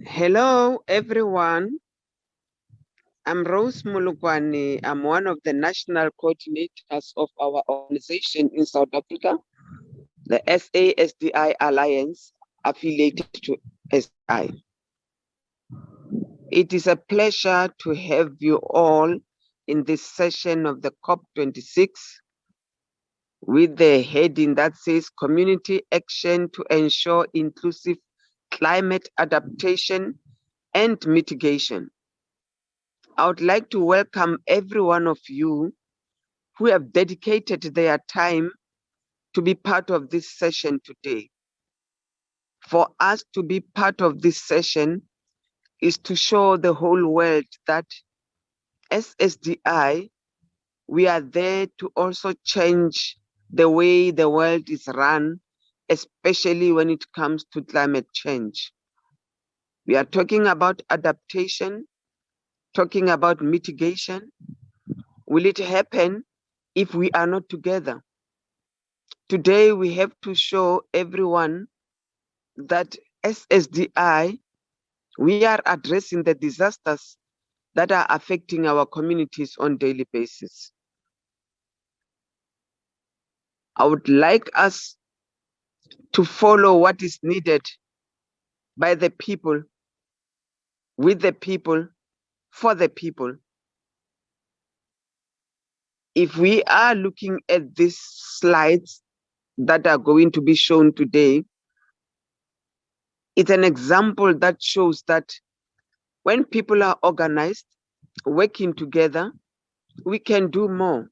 Hello, everyone. I'm Rose Mulugwani. I'm one of the national coordinators of our organization in South Africa, the SASDI Alliance, affiliated to SDI. It is a pleasure to have you all in this session of the COP26 with the heading that says Community Action to Ensure Inclusive Climate Adaptation and Mitigation. I would like to welcome every one of you who have dedicated their time to be part of this session today. For us to be part of this session is to show the whole world that as SDI, we are there to also change the way the world is run, especially when it comes to climate change. We are talking about adaptation, talking about mitigation. Will it happen if we are not together? Today, we have to show everyone that as SDI, we are addressing the disasters that are affecting our communities on a daily basis. I would like us to follow what is needed by the people, with the people, for the people. If we are looking at these slides that are going to be shown today, it's an example that shows that when people are organized, working together, we can do more.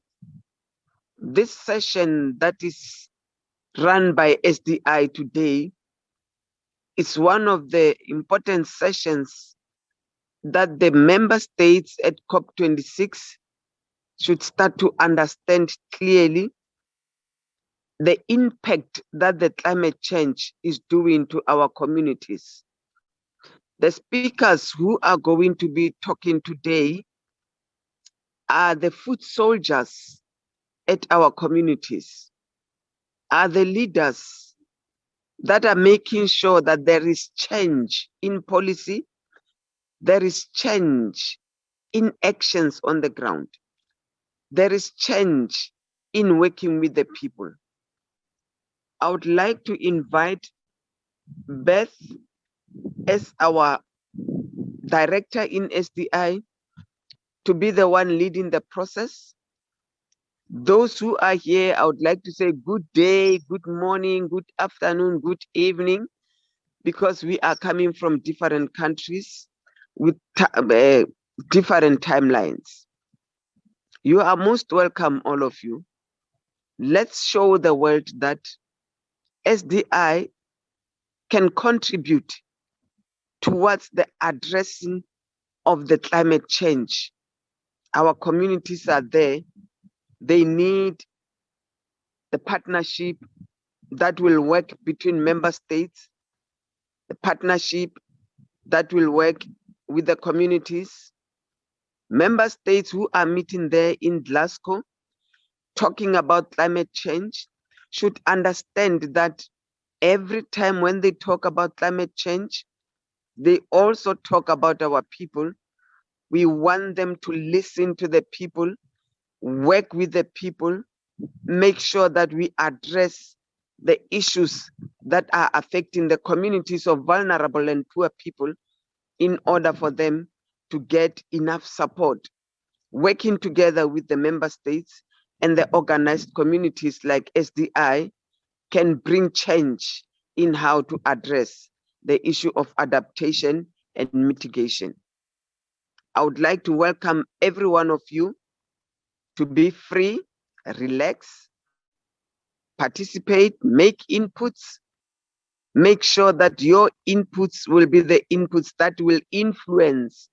This session that is run by SDI today is one of the important sessions that the member states at COP26 should start to understand clearly the impact that the climate change is doing to our communities. The speakers who are going to be talking today are the foot soldiers at our communities, are the leaders that are making sure that there is change in policy, there is change in actions on the ground, there is change in working with the people. I would like to invite Beth as our director in SDI to be the one leading the process. Those who are here, I would like to say good day, good morning, good afternoon, good evening, because we are coming from different countries with different timelines. You are most welcome, all of you. Let's show the world that SDI can contribute towards the addressing of the climate change. Our communities are there. They need the partnership that will work between member states, the partnership that will work with the communities. Member states who are meeting there in Glasgow, talking about climate change, should understand that every time when they talk about climate change, they also talk about our people. We want them to listen to the people, work with the people, make sure that we address the issues that are affecting the communities of vulnerable and poor people in order for them to get enough support. Working together with the member states and the organized communities like SDI can bring change in how to address the issue of adaptation and mitigation. I would like to welcome every one of you to be free, relax, participate, make inputs, make sure that your inputs will be the inputs that will influence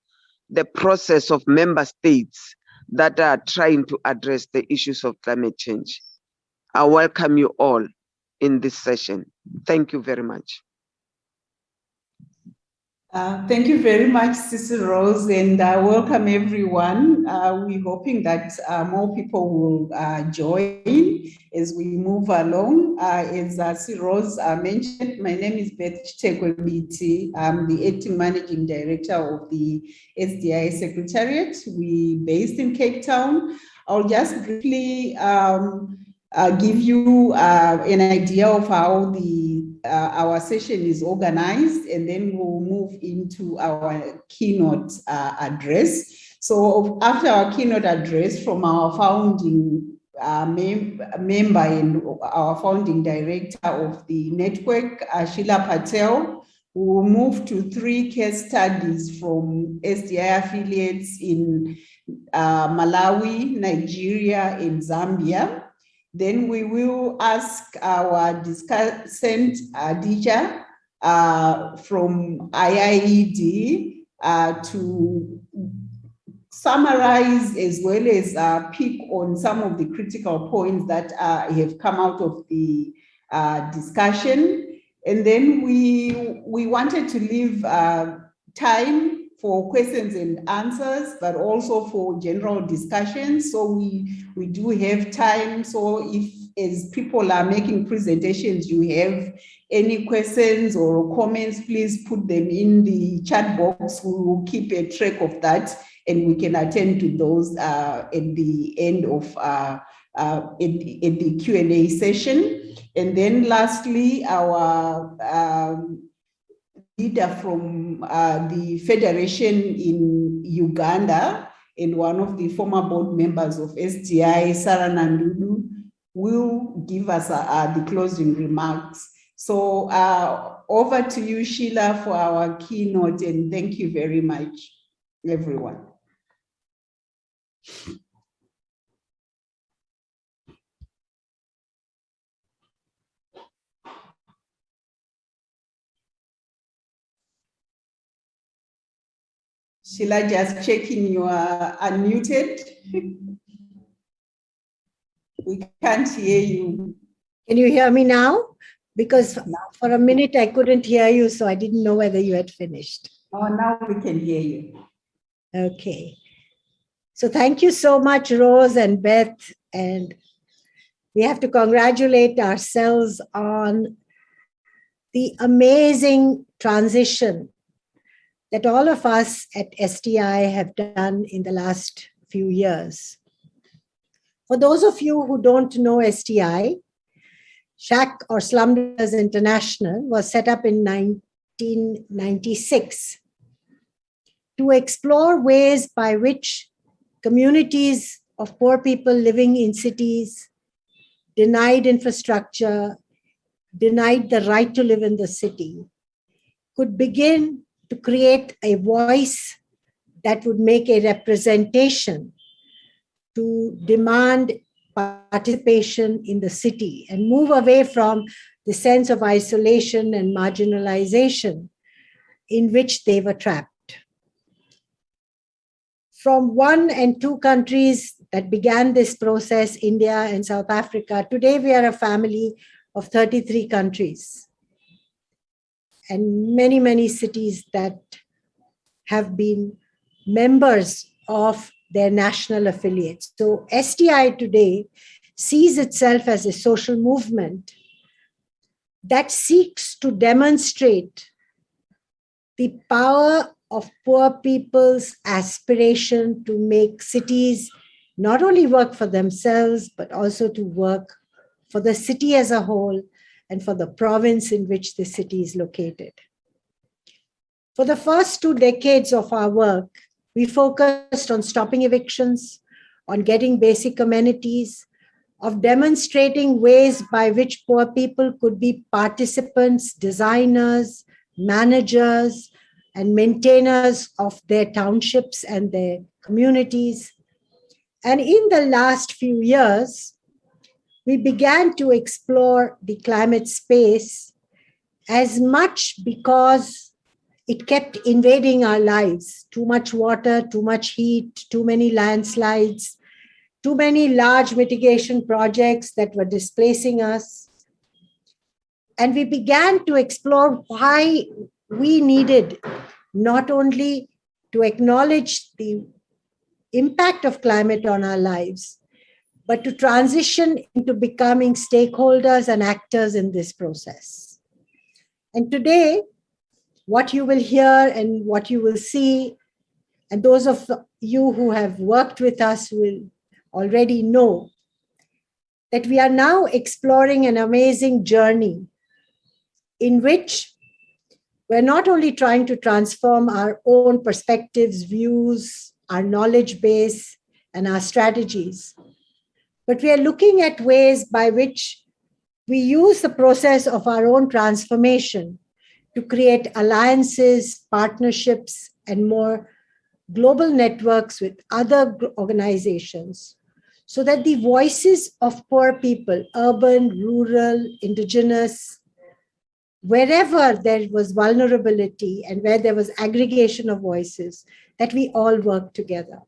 the process of member states that are trying to address the issues of climate change. I welcome you all in this session. Thank you very much. Thank you very much, Sister Rose, and welcome everyone. We're hoping that more people will join as we move along. As Sister Rose mentioned, my name is Beth Chitekwebiti. I'm the Acting Managing Director of the SDI Secretariat. We're based in Cape Town. I'll just briefly give you an idea of how our session is organized, and then we'll move into our keynote address. So after our keynote address from our founding member and our founding director of the network, Sheila Patel, we will move to 3 case studies from SDI affiliates in Malawi, Nigeria, and Zambia. Then we will ask our discussant, Adija, from IIED to summarize as well as pick on some of the critical points that have come out of the discussion. And then we wanted to leave time for questions and answers, but also for general discussions. So we do have time. So if, as people are making presentations, you have any questions or comments, please put them in the chat box. We will keep a track of that, and we can attend to those at the end of at the Q&A session. And then lastly, our leader from the Federation in Uganda and one of the former board members of SDI, Sarah Nandudu, will give us the closing remarks. So over to you, Sheila, for our keynote, and thank you very much, everyone. Sheila, just checking you are unmuted. We can't hear you. Can you hear me now? Because for a minute I couldn't hear you, so I didn't know whether you had finished. Oh, now we can hear you. Okay. So thank you so much, Rose and Beth. And we have to congratulate ourselves on the amazing transition that all of us at SDI have done in the last few years. For those of you who don't know SDI, SHAC or Slumdwellers International was set up in 1996 to explore ways by which communities of poor people living in cities, denied infrastructure, denied the right to live in the city, could begin to create a voice that would make a representation to demand participation in the city and move away from the sense of isolation and marginalization in which they were trapped. From 1 and 2 countries that began this process, India and South Africa, today we are a family of 33 countries and many, many cities that have been members of their national affiliates. So SDI today sees itself as a social movement that seeks to demonstrate the power of poor people's aspiration to make cities not only work for themselves, but also to work for the city as a whole and for the province in which the city is located. For the first 2 decades of our work, we focused on stopping evictions, on getting basic amenities, of demonstrating ways by which poor people could be participants, designers, managers, and maintainers of their townships and their communities. And in the last few years, we began to explore the climate space as much because it kept invading our lives. Too much water, too much heat, too many landslides, too many large mitigation projects that were displacing us. And we began to explore why we needed not only to acknowledge the impact of climate on our lives, but to transition into becoming stakeholders and actors in this process. And today, what you will hear and what you will see, and those of you who have worked with us will already know, that we are now exploring an amazing journey in which we're not only trying to transform our own perspectives, views, our knowledge base, and our strategies, but we are looking at ways by which we use the process of our own transformation to create alliances, partnerships, and more global networks with other organizations, so that the voices of poor people, urban, rural, indigenous, wherever there was vulnerability and where there was aggregation of voices, that we all work together.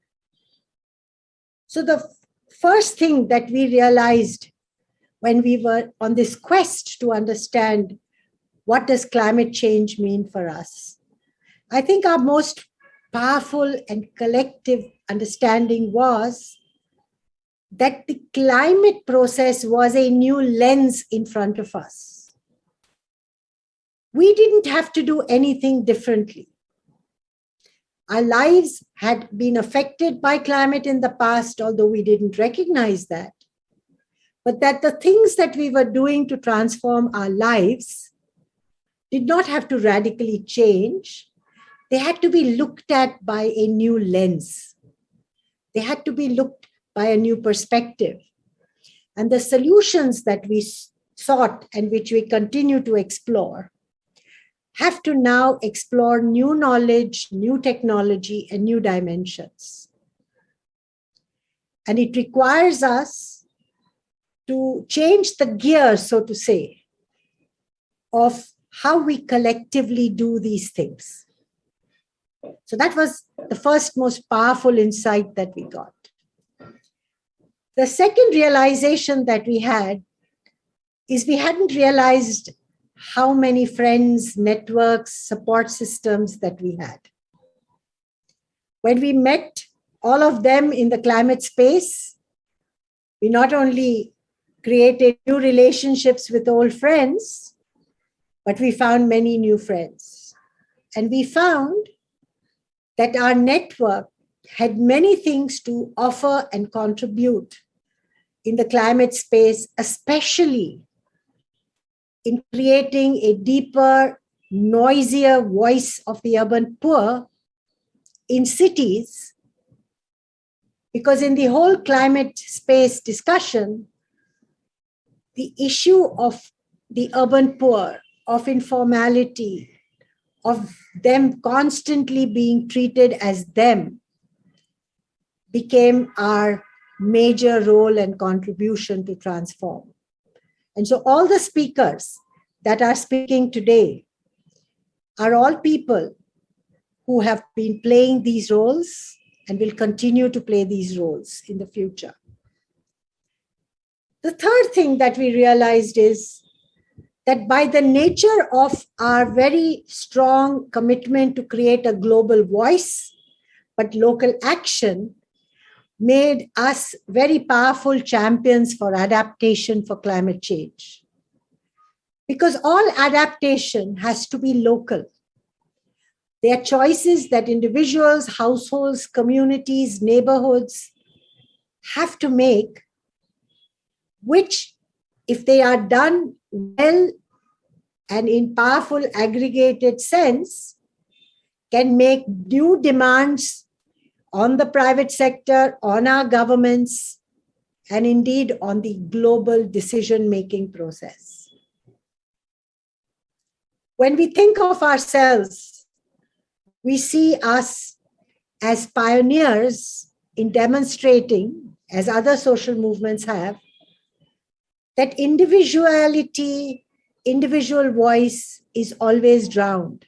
So the first thing that we realized when we were on this quest to understand what does climate change mean for us, I think our most powerful and collective understanding was that the climate process was a new lens in front of us. We didn't have to do anything differently. Our lives had been affected by climate in the past, although we didn't recognize that. But that the things that we were doing to transform our lives did not have to radically change. They had to be looked at by a new lens. They had to be looked by a new perspective. And the solutions that we sought and which we continue to explore have to now explore new knowledge, new technology, and new dimensions. And it requires us to change the gear, so to say, of how we collectively do these things. So that was the first most powerful insight that we got. The second realization that we had is we hadn't realized how many friends, networks, support systems that we had. When we met all of them in the climate space, we not only created new relationships with old friends, but we found many new friends. And we found that our network had many things to offer and contribute in the climate space, especially in creating a deeper, noisier voice of the urban poor in cities. Because in the whole climate space discussion, the issue of the urban poor, of informality, of them constantly being treated as them, became our major role and contribution to transform. And so all the speakers that are speaking today are all people who have been playing these roles and will continue to play these roles in the future. The third thing that we realized is that by the nature of our very strong commitment to create a global voice, but local action made us very powerful champions for adaptation for climate change. Because all adaptation has to be local. They are choices that individuals, households, communities, neighborhoods have to make, which, if they are done well and in powerful aggregated sense, can make new demands on the private sector, on our governments, and indeed on the global decision-making process. When we think of ourselves, we see us as pioneers in demonstrating, as other social movements have, that individuality, individual voice is always drowned.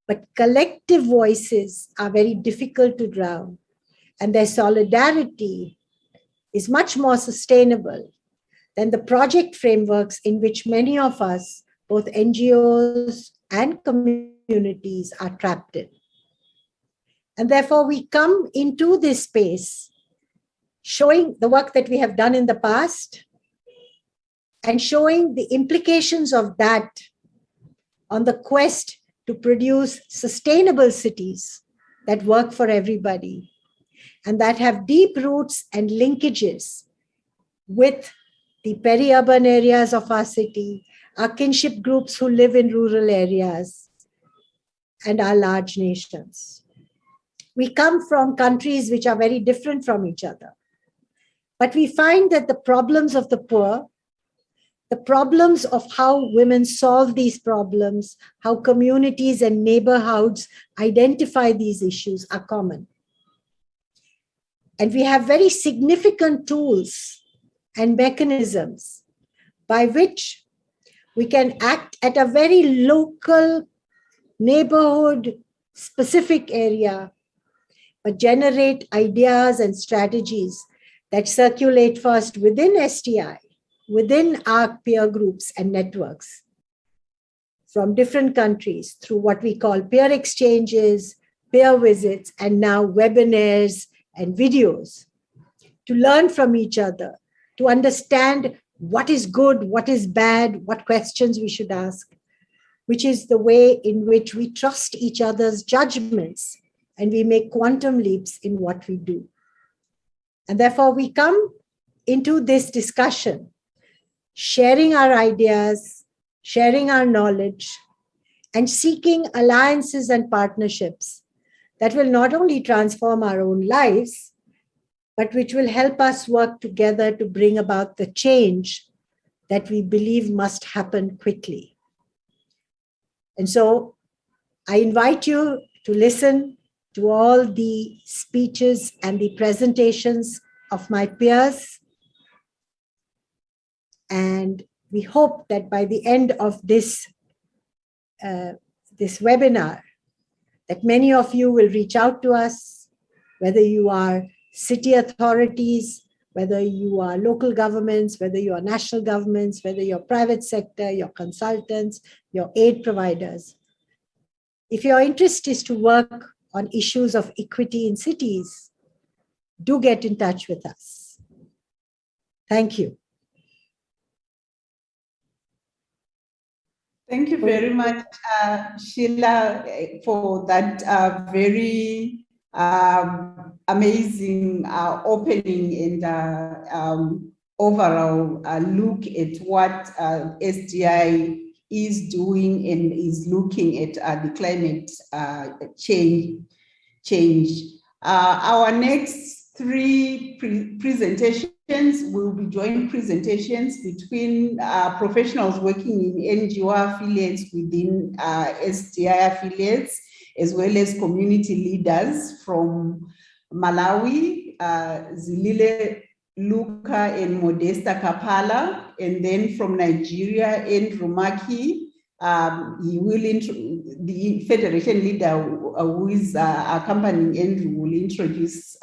But collective voices are very difficult to drown, and their solidarity is much more sustainable than the project frameworks in which many of us, both NGOs and community communities are trapped in. And therefore, we come into this space showing the work that we have done in the past and showing the implications of that on the quest to produce sustainable cities that work for everybody and that have deep roots and linkages with the peri-urban areas of our city, our kinship groups who live in rural areas, and our large nations. We come from countries which are very different from each other. But we find that the problems of the poor, the problems of how women solve these problems, how communities and neighborhoods identify these issues are common. And we have very significant tools and mechanisms by which we can act at a very local, neighborhood, specific area, but generate ideas and strategies that circulate first within STI, within our peer groups and networks from different countries through what we call peer exchanges, peer visits, and now webinars and videos to learn from each other, to understand what is good, what is bad, what questions we should ask, which is the way in which we trust each other's judgments and we make quantum leaps in what we do. And therefore, we come into this discussion, sharing our ideas, sharing our knowledge, and seeking alliances and partnerships that will not only transform our own lives, but which will help us work together to bring about the change that we believe must happen quickly. And so I invite you to listen to all the speeches and the presentations of my peers. And we hope that by the end of this webinar, that many of you will reach out to us, whether you are city authorities, whether you are local governments, whether you are national governments, whether you're private sector, your consultants, your aid providers. If your interest is to work on issues of equity in cities, do get in touch with us. Thank you. Thank you very much, Sheila, for that very amazing opening and overall look at what SDI is doing and is looking at the climate change. Our next three presentations will be joint presentations between professionals working in NGO affiliates within SDI affiliates, as well as community leaders from Malawi, Zilile Luka and Modesta Kapala, and then from Nigeria, Andrew Maki. He will the federation leader who is accompanying Andrew will introduce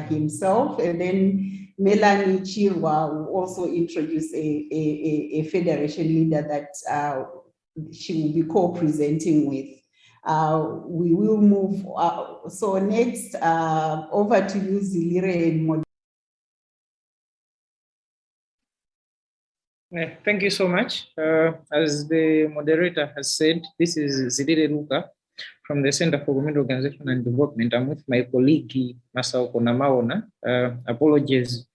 himself, and then Melanie Chirwa will also introduce a federation leader that she will be co-presenting with. We will move. So next, over to you, Zilire and Modesta. Thank you so much. As the moderator has said, this is Zilile Luka from the Center for Community Organization and Development. I'm with my colleague, Masao Konamaona. Apologies,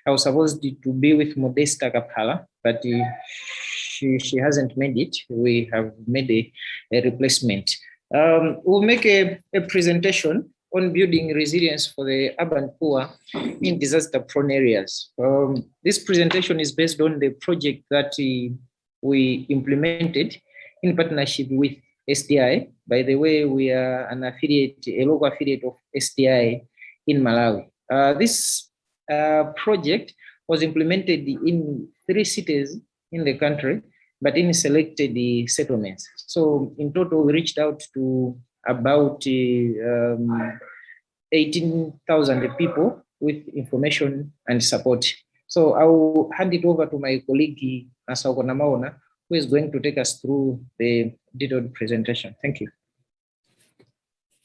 I was supposed to be with Modesta Kapala, but she hasn't made it. We have made a replacement. We'll make a presentation on building resilience for the urban poor in disaster-prone areas. This presentation is based on the project that we implemented in partnership with STI. By the way, we are an affiliate, a local affiliate of STI in Malawi. This project was implemented in 3 cities in the country, but in selected settlements. So in total, we reached out to about 18,000 people with information and support. So I will hand it over to my colleague, Masao Konamaona, who is going to take us through the detailed presentation. Thank you.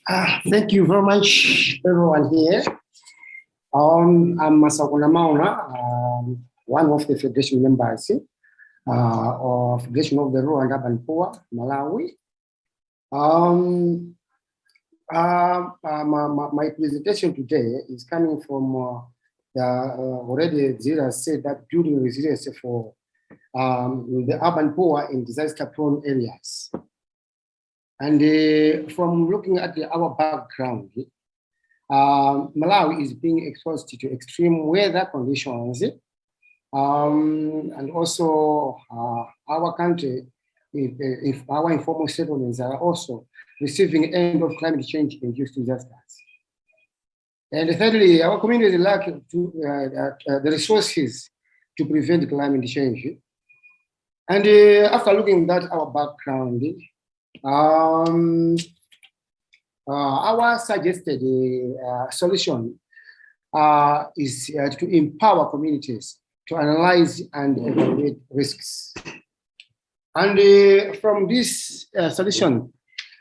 Thank you very much, everyone here. I'm Masakona Mauna, one of the Federation members of Federation of the Rural and Urban Poor, Malawi. My presentation today is coming from already Zira said that building resilience for the urban poor in disaster-prone areas. And from looking at our background, Malawi is being exposed to extreme weather conditions, and also our country, if our informal settlements are also receiving end of climate change induced disasters. And thirdly, our communities lack the resources to prevent climate change. And after looking at our background, our suggested solution is to empower communities to analyze and evaluate risks. And from this solution,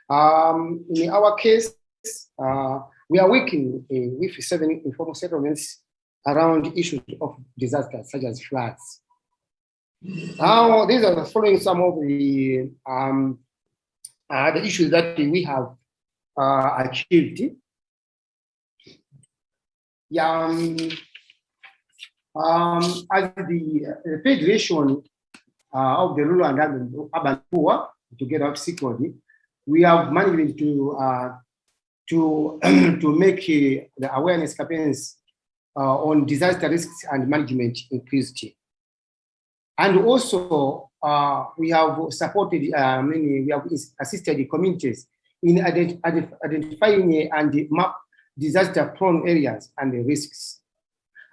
in our case, we are working with 7 informal settlements around issues of disasters such as floods. Now, these are following some of the issues that we have achieved. Yeah, as the Federation of the Rural and Urban Poor, together with SICOD, we have managed to make the awareness campaigns on disaster risks and management increased. And also, we have supported we have assisted the communities in identifying and map disaster-prone areas and the risks.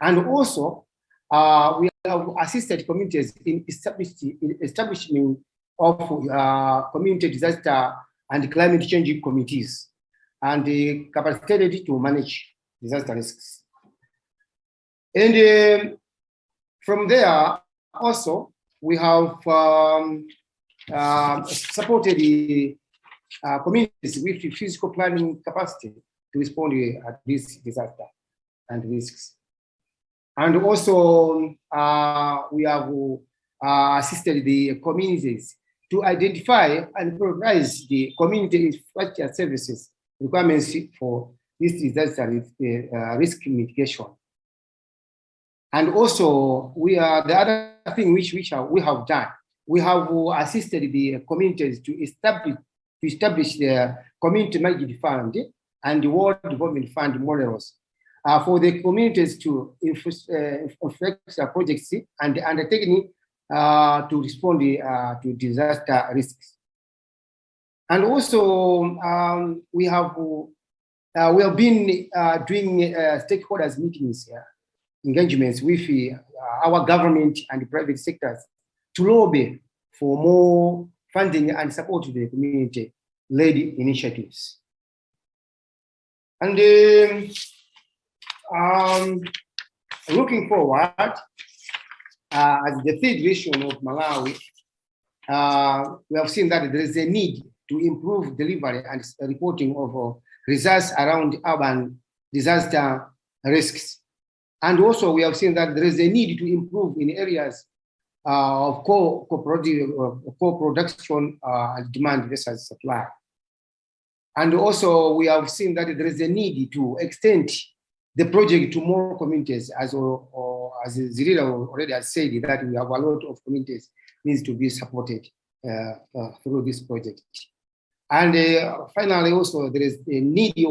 And also, we have assisted communities in establishment of community disaster and climate change committees, and capacitated to manage disaster risks. And from there, also, we have supported the communities with physical planning capacity to respond to this disaster and risks. And also, we have assisted the communities to identify and prioritize the community infrastructure services requirements for this disaster risk mitigation. And also, the other thing which we have done, we have assisted the communities to establish the community managed fund and the World Development Fund models for the communities to infrastructure projects and undertaking to respond to disaster risks. And also, we have been doing stakeholders meetings here, engagements with our government and the private sectors to lobby for more funding and support to the community-led initiatives. And looking forward, as the Federation of Malawi, we have seen that there is a need to improve delivery and reporting of results around urban disaster risks. And also, we have seen that there is a need to improve in areas of co-production and demand versus supply. And also, we have seen that there is a need to extend the project to more communities, as Zirila already has said, that we have a lot of communities needs to be supported through this project. And finally, also, there is a need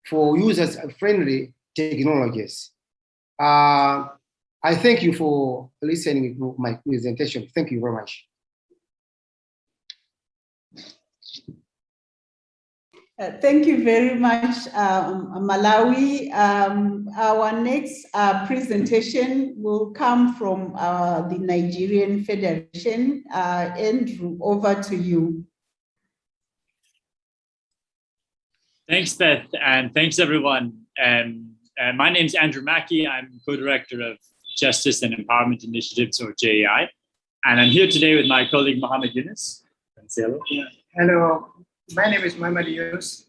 for users-friendly technologies. I thank you for listening to my presentation. Thank you very much. Thank you very much, Malawi. Our next presentation will come from the Nigerian Federation. Andrew, over to you. Thanks, Beth, and thanks, everyone. My name is Andrew Mackey. I'm co-director of Justice and Empowerment Initiatives, or JEI. And I'm here today with my colleague, Mohammed Yunus. Hello, my name is Mohammed Yunus.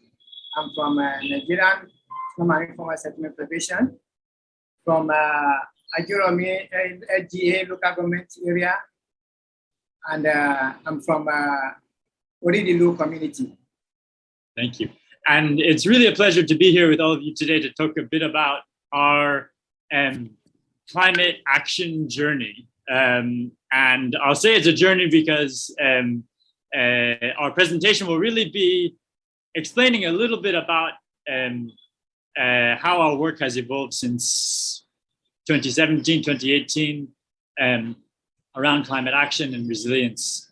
I'm from Nigerian Informal Settlement Profession, from Ajuromi LGA local government area, and I'm from Oridilu community. Thank you. And it's really a pleasure to be here with all of you today to talk a bit about our climate action journey. And I'll say it's a journey because our presentation will really be explaining a little bit about how our work has evolved since 2017, 2018, around climate action and resilience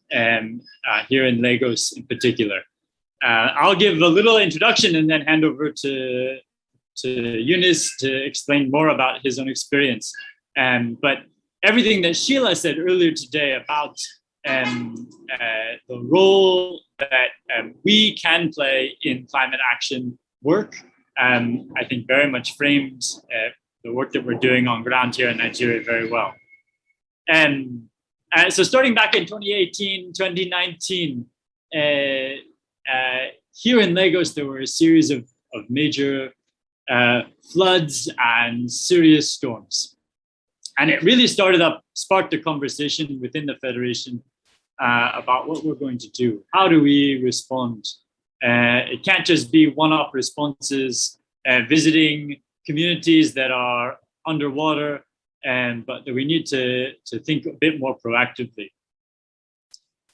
here in Lagos in particular. I'll give a little introduction and then hand over to Eunice to explain more about his own experience. But everything that Sheila said earlier today about the role that we can play in climate action work, I think very much frames the work that we're doing on ground here in Nigeria very well. So starting back in 2018, 2019, here in Lagos, there were a series of major floods and serious storms. And it really sparked a conversation within the Federation about what we're going to do. How do we respond? It can't just be one-off responses, visiting communities that are underwater, but that we need to think a bit more proactively.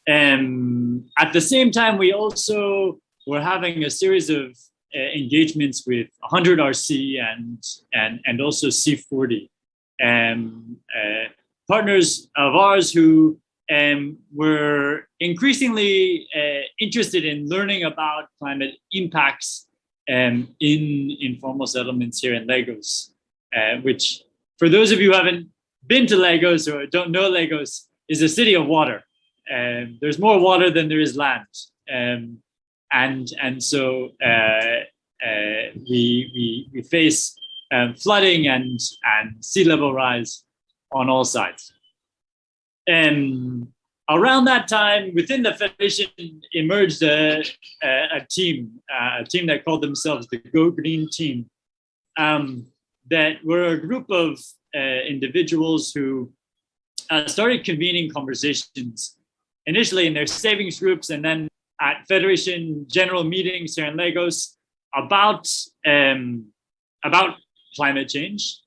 At the same time, we also were having a series of engagements with 100RC and also C40, partners of ours who were increasingly interested in learning about climate impacts in informal settlements here in Lagos, which for those of you who haven't been to Lagos or don't know Lagos, is a city of water. There's more water than there is land. And so we face flooding and sea level rise on all sides. Around that time, within the Federation emerged a team that called themselves the Go Green Team, that were a group of individuals who started convening conversations, initially in their savings groups and then at Federation general meetings here in Lagos about climate change.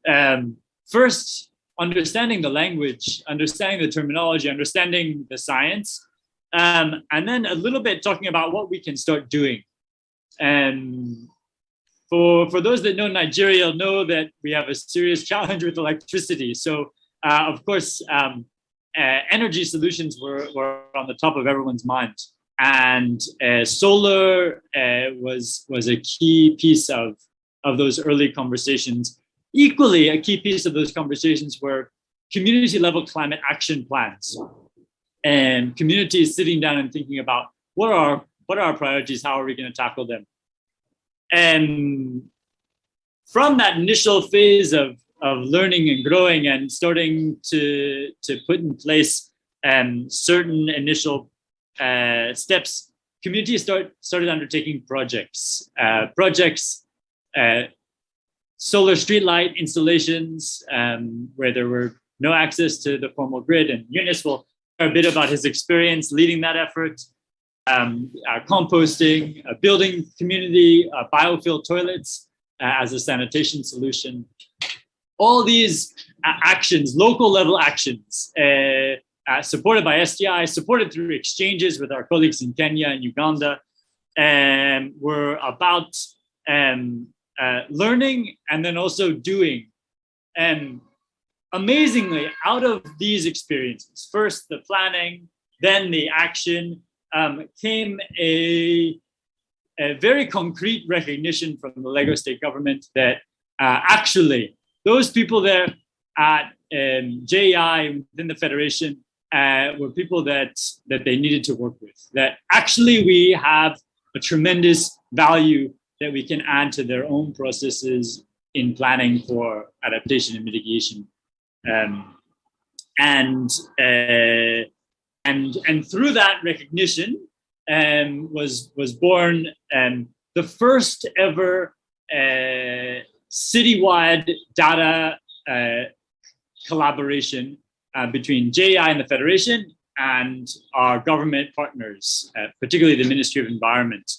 First, understanding the language, understanding the terminology, understanding the science, and then a little bit talking about what we can start doing. And for those that know Nigeria, know that we have a serious challenge with electricity. So, of course, energy solutions were on the top of everyone's mind. And solar was a key piece of those early conversations. Equally, a key piece of those conversations were community-level climate action plans, and communities sitting down and thinking about what are our priorities, how are we going to tackle them. And from that initial phase of learning and growing and starting to put in place certain initial steps, communities started undertaking projects. Solar streetlight installations where there were no access to the formal grid, and Eunice will share a bit about his experience leading that effort. Composting, building community biofuel toilets as a sanitation solution. All these actions, local level actions, supported by STI, supported through exchanges with our colleagues in Kenya and Uganda, were about learning and then also doing. And amazingly, out of these experiences, first the planning, then the action, came a very concrete recognition from the Lagos state government that actually those people there at JEI within the Federation were people that they needed to work with, that actually we have a tremendous value that we can add to their own processes in planning for adaptation and mitigation. And through that recognition was born the first ever citywide data collaboration between JEI and the Federation and our government partners, particularly the Ministry of Environment.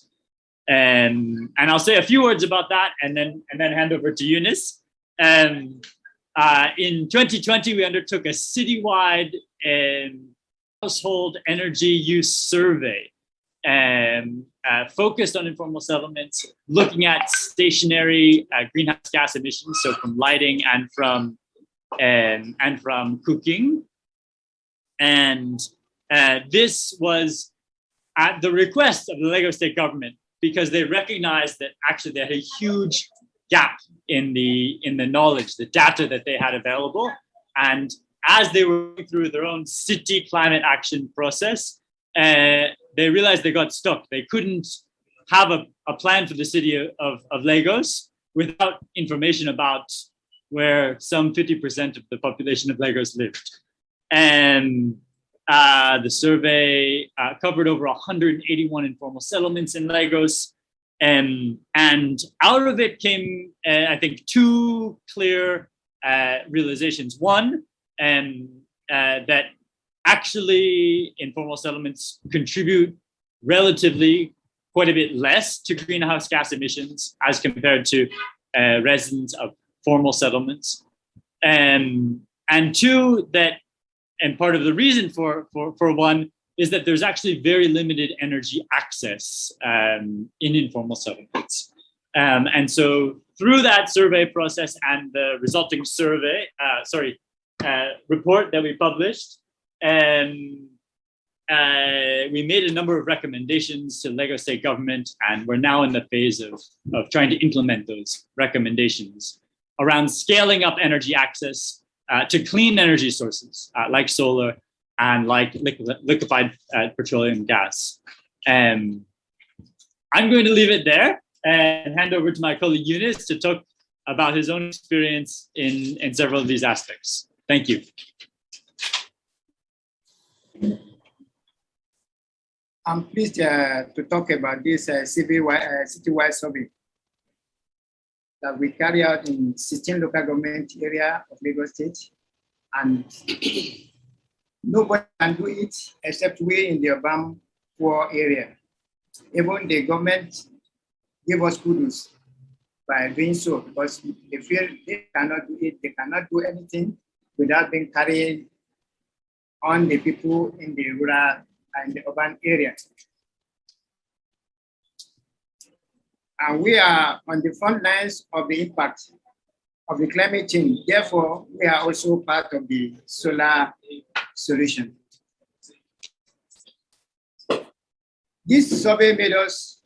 And I'll say a few words about that and then hand over to Eunice. In 2020, we undertook a citywide household energy use survey focused on informal settlements, looking at stationary greenhouse gas emissions, so from lighting and from cooking. And this was at the request of the Lagos State government, because they recognized that actually they had a huge gap in the knowledge, the data that they had available. And as they were going through their own city climate action process, they realized they got stuck. They couldn't have a plan for the city of Lagos without information about where some 50% of the population of Lagos lived. And the survey covered over 181 informal settlements in Lagos. And out of it came, I think, two clear realizations. One, that actually informal settlements contribute relatively quite a bit less to greenhouse gas emissions as compared to residents of formal settlements. And two, that, and part of the reason for one is that there's actually very limited energy access in informal settlements. And so through that survey process and the resulting survey, report that we published, we made a number of recommendations to Lagos State government, and we're now in the phase of trying to implement those recommendations around scaling up energy access to clean energy sources like solar and like liquefied petroleum gas. I'm going to leave it there and hand over to my colleague Eunice to talk about his own experience in several of these aspects. Thank you. I'm pleased to talk about this citywide survey that we carry out in 16 local government area of Lagos State, and nobody can do it except we in the urban poor area. Even the government gave us kudos by doing so, because they feel they cannot do it, they cannot do anything without being carried on the people in the rural and the urban areas. And we are on the front lines of the impact of the climate change. Therefore, we are also part of the solar solution. This survey made us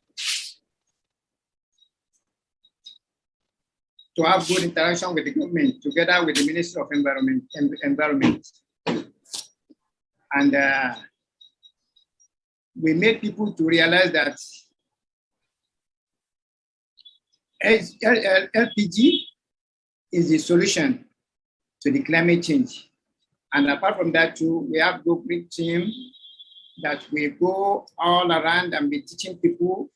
to have good interaction with the government together with the Ministry of Environment. And we made people to realize that LPG is the solution to the climate change. And apart from that too, we have a great team that will go all around and be teaching people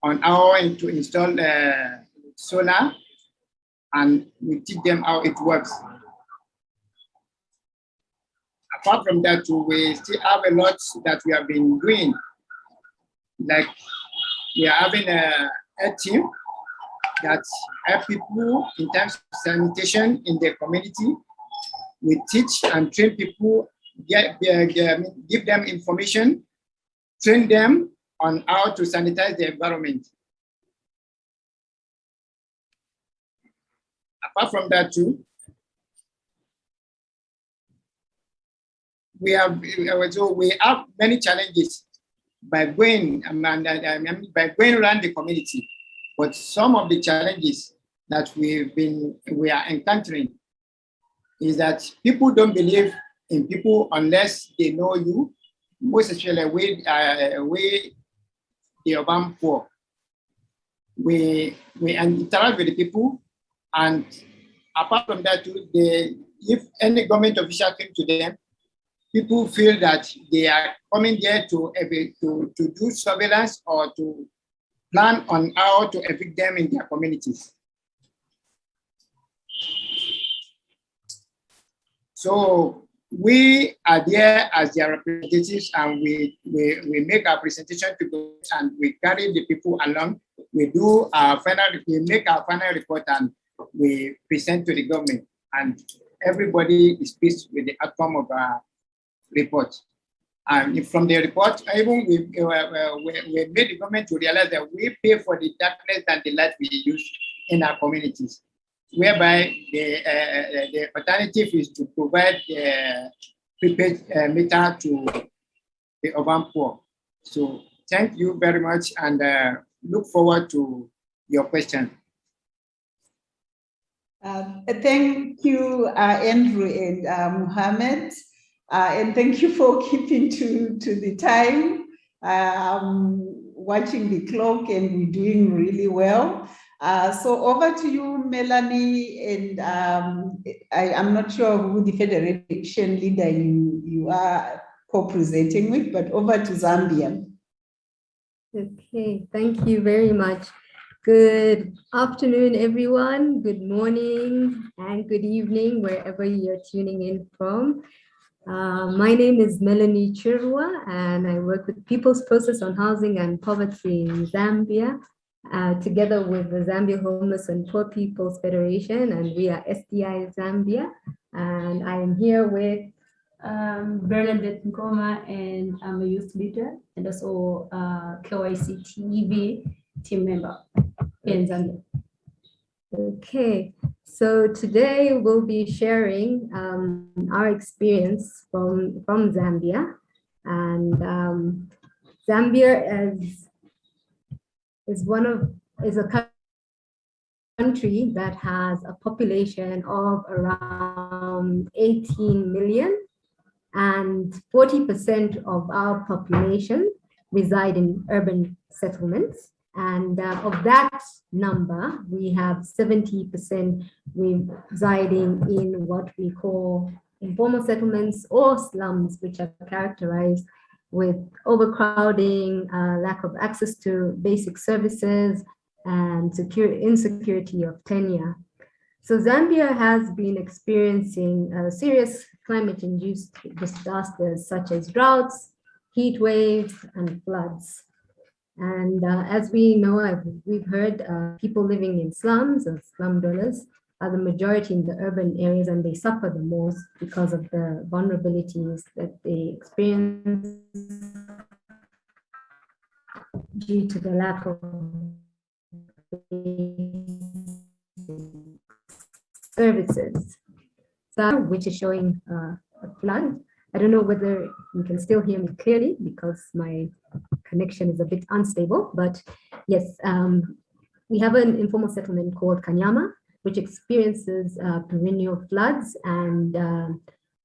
on how to install solar, and we teach them how it works. Apart from that too, we still have a lot that we have been doing. Like we are having a team that help people in terms of sanitation in their community. We teach and train people, give them information, train them on how to sanitize the environment. Apart from that too, we have many challenges by going around the community. But some of the challenges that we are encountering is that people don't believe in people unless they know you, most especially we the urban poor. We interact with the people, and apart from that too, if any government official came to them, people feel that they are coming there to do surveillance or to plan on how to evict them in their communities. So we are there as their representatives, and we make our presentation to go, and we carry the people along. We do our we make our final report, and we present to the government, and everybody is pleased with the outcome of our report. And from the report, even we made the government to realize that we pay for the darkness and the light we use in our communities, whereby the alternative is to provide prepaid meter to the urban poor. So thank you very much, and look forward to your question. Thank you, Andrew and Mohammed. And thank you for keeping to the time, watching the clock, and we're doing really well. So over to you, Melanie, and I'm not sure who the Federation leader you are co-presenting with, but over to Zambia. Okay, thank you very much. Good afternoon, everyone. Good morning and good evening, wherever you're tuning in from. My name is Melanie Chirwa, and I work with People's Process on Housing and Poverty in Zambia, together with the Zambia Homeless and Poor People's Federation, and we are SDI Zambia. And I am here with Bernadette Nkoma, and I'm a youth leader and also KYC TV team member in Zambia. Okay, so today we'll be sharing our experience from Zambia, and Zambia is a country that has a population of around 18 million, and 40% of our population reside in urban settlements. And of that number, we have 70% residing in what we call informal settlements or slums, which are characterized with overcrowding, lack of access to basic services, and insecurity of tenure. So Zambia has been experiencing serious climate-induced disasters such as droughts, heat waves, and floods. And as we know, we've heard, people living in slums or slum dwellers are the majority in the urban areas, and they suffer the most because of the vulnerabilities that they experience due to the lack of services. So, which is showing a flood. I don't know whether you can still hear me clearly because my connection is a bit unstable, but yes, we have an informal settlement called Kanyama, which experiences perennial floods, and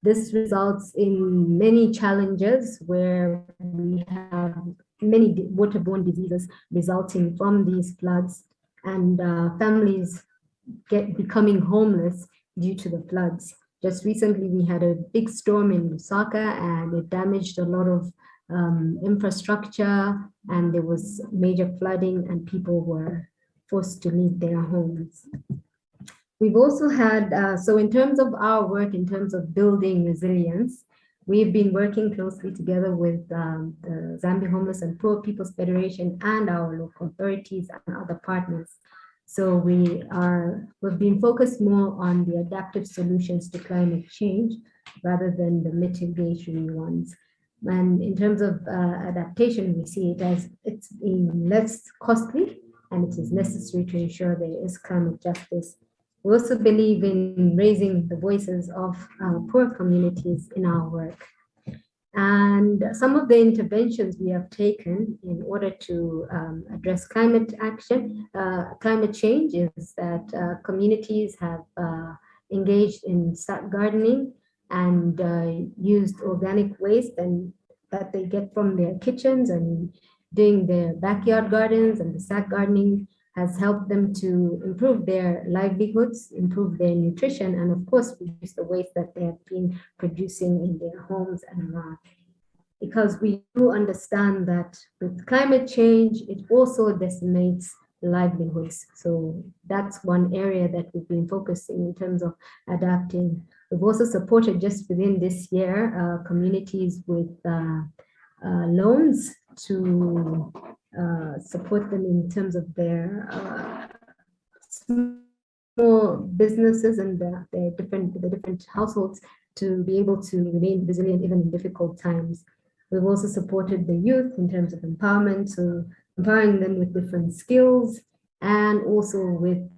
this results in many challenges where we have many waterborne diseases resulting from these floods, and families becoming homeless due to the floods. Just recently, we had a big storm in Lusaka, and it damaged a lot of infrastructure, and there was major flooding, and people were forced to leave their homes. We've also had, so in terms of our work, in terms of building resilience, we've been working closely together with the Zambia Homeless and Poor People's Federation and our local authorities and other partners. So we've been focused more on the adaptive solutions to climate change rather than the mitigatory ones. And in terms of adaptation, we see it as it's less costly, and it is necessary to ensure there is climate justice. We also believe in raising the voices of poor communities in our work. And some of the interventions we have taken in order to address climate change is that communities have engaged in sack gardening and used organic waste and that they get from their kitchens and doing their backyard gardens, and the sack gardening has helped them to improve their livelihoods, improve their nutrition, and of course, reduce the waste that they have been producing in their homes and around. because we do understand that with climate change, it also decimates livelihoods. So that's one area that we've been focusing in terms of adapting. We've also supported just within this year communities with loans to support them in terms of their small businesses and the different households to be able to remain resilient even in difficult times. We've also supported the youth in terms of empowerment, so empowering them with different skills and also with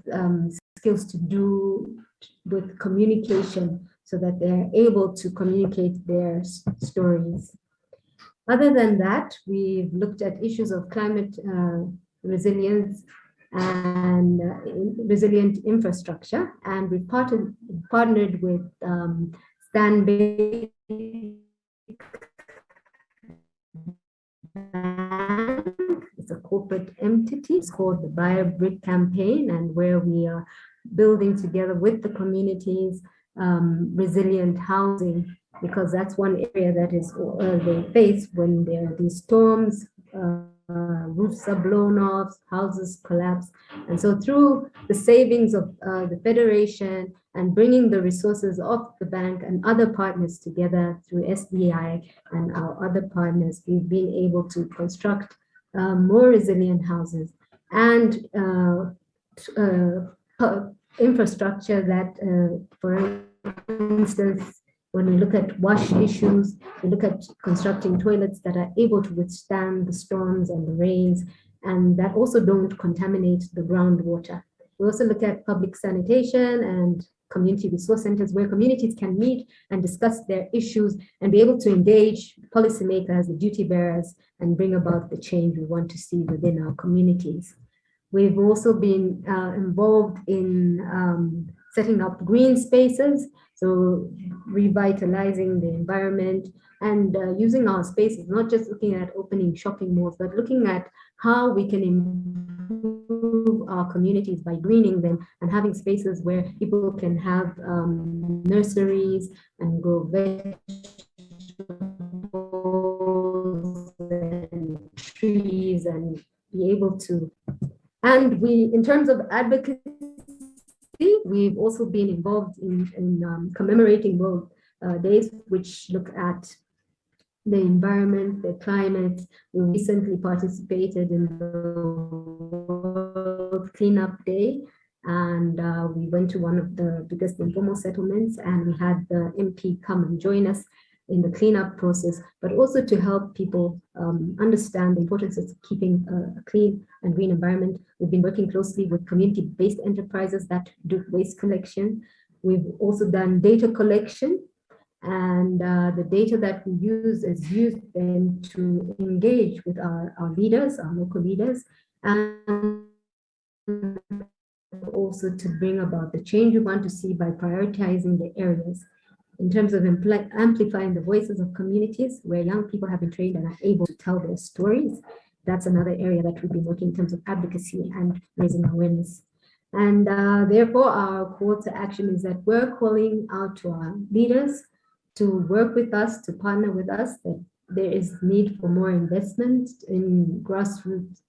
skills to do with communication so that they're able to communicate their stories. Other than that, we've looked at issues of climate resilience and resilient infrastructure, and we partnered with Stanbic. It's a corporate entity. It's called the BioBrick campaign, and where we are building together with the communities resilient housing, because that's one area that is they face when there are these storms, roofs are blown off, houses collapse. And so through the savings of the Federation and bringing the resources of the bank and other partners together through SDI and our other partners, we've been able to construct more resilient houses and infrastructure that, for instance, when we look at wash issues, we look at constructing toilets that are able to withstand the storms and the rains, and that also don't contaminate the groundwater. We also look at public sanitation and community resource centers where communities can meet and discuss their issues and be able to engage policymakers, the duty bearers, and bring about the change we want to see within our communities. We've also been involved in setting up green spaces, so revitalizing the environment and using our spaces, not just looking at opening shopping malls, but looking at how we can improve our communities by greening them and having spaces where people can have nurseries and grow vegetables and trees and be able to. And we, in terms of advocacy, we've also been involved in commemorating World Days, which look at the environment, the climate. We recently participated in the World Cleanup Day, and we went to one of the biggest informal settlements, and we had the MP come and join us in the cleanup process, but also to help people understand the importance of keeping a clean and green environment. We've been working closely with community-based enterprises that do waste collection. We've also done data collection, and the data that we use is used then to engage with our leaders, our local leaders, and also to bring about the change we want to see by prioritizing the areas in terms of amplifying the voices of communities where young people have been trained and are able to tell their stories. That's another area that we've been working in terms of advocacy and raising awareness. And therefore, our call to action is that we're calling out to our leaders to work with us, to partner with us, that there is need for more investment in grassroots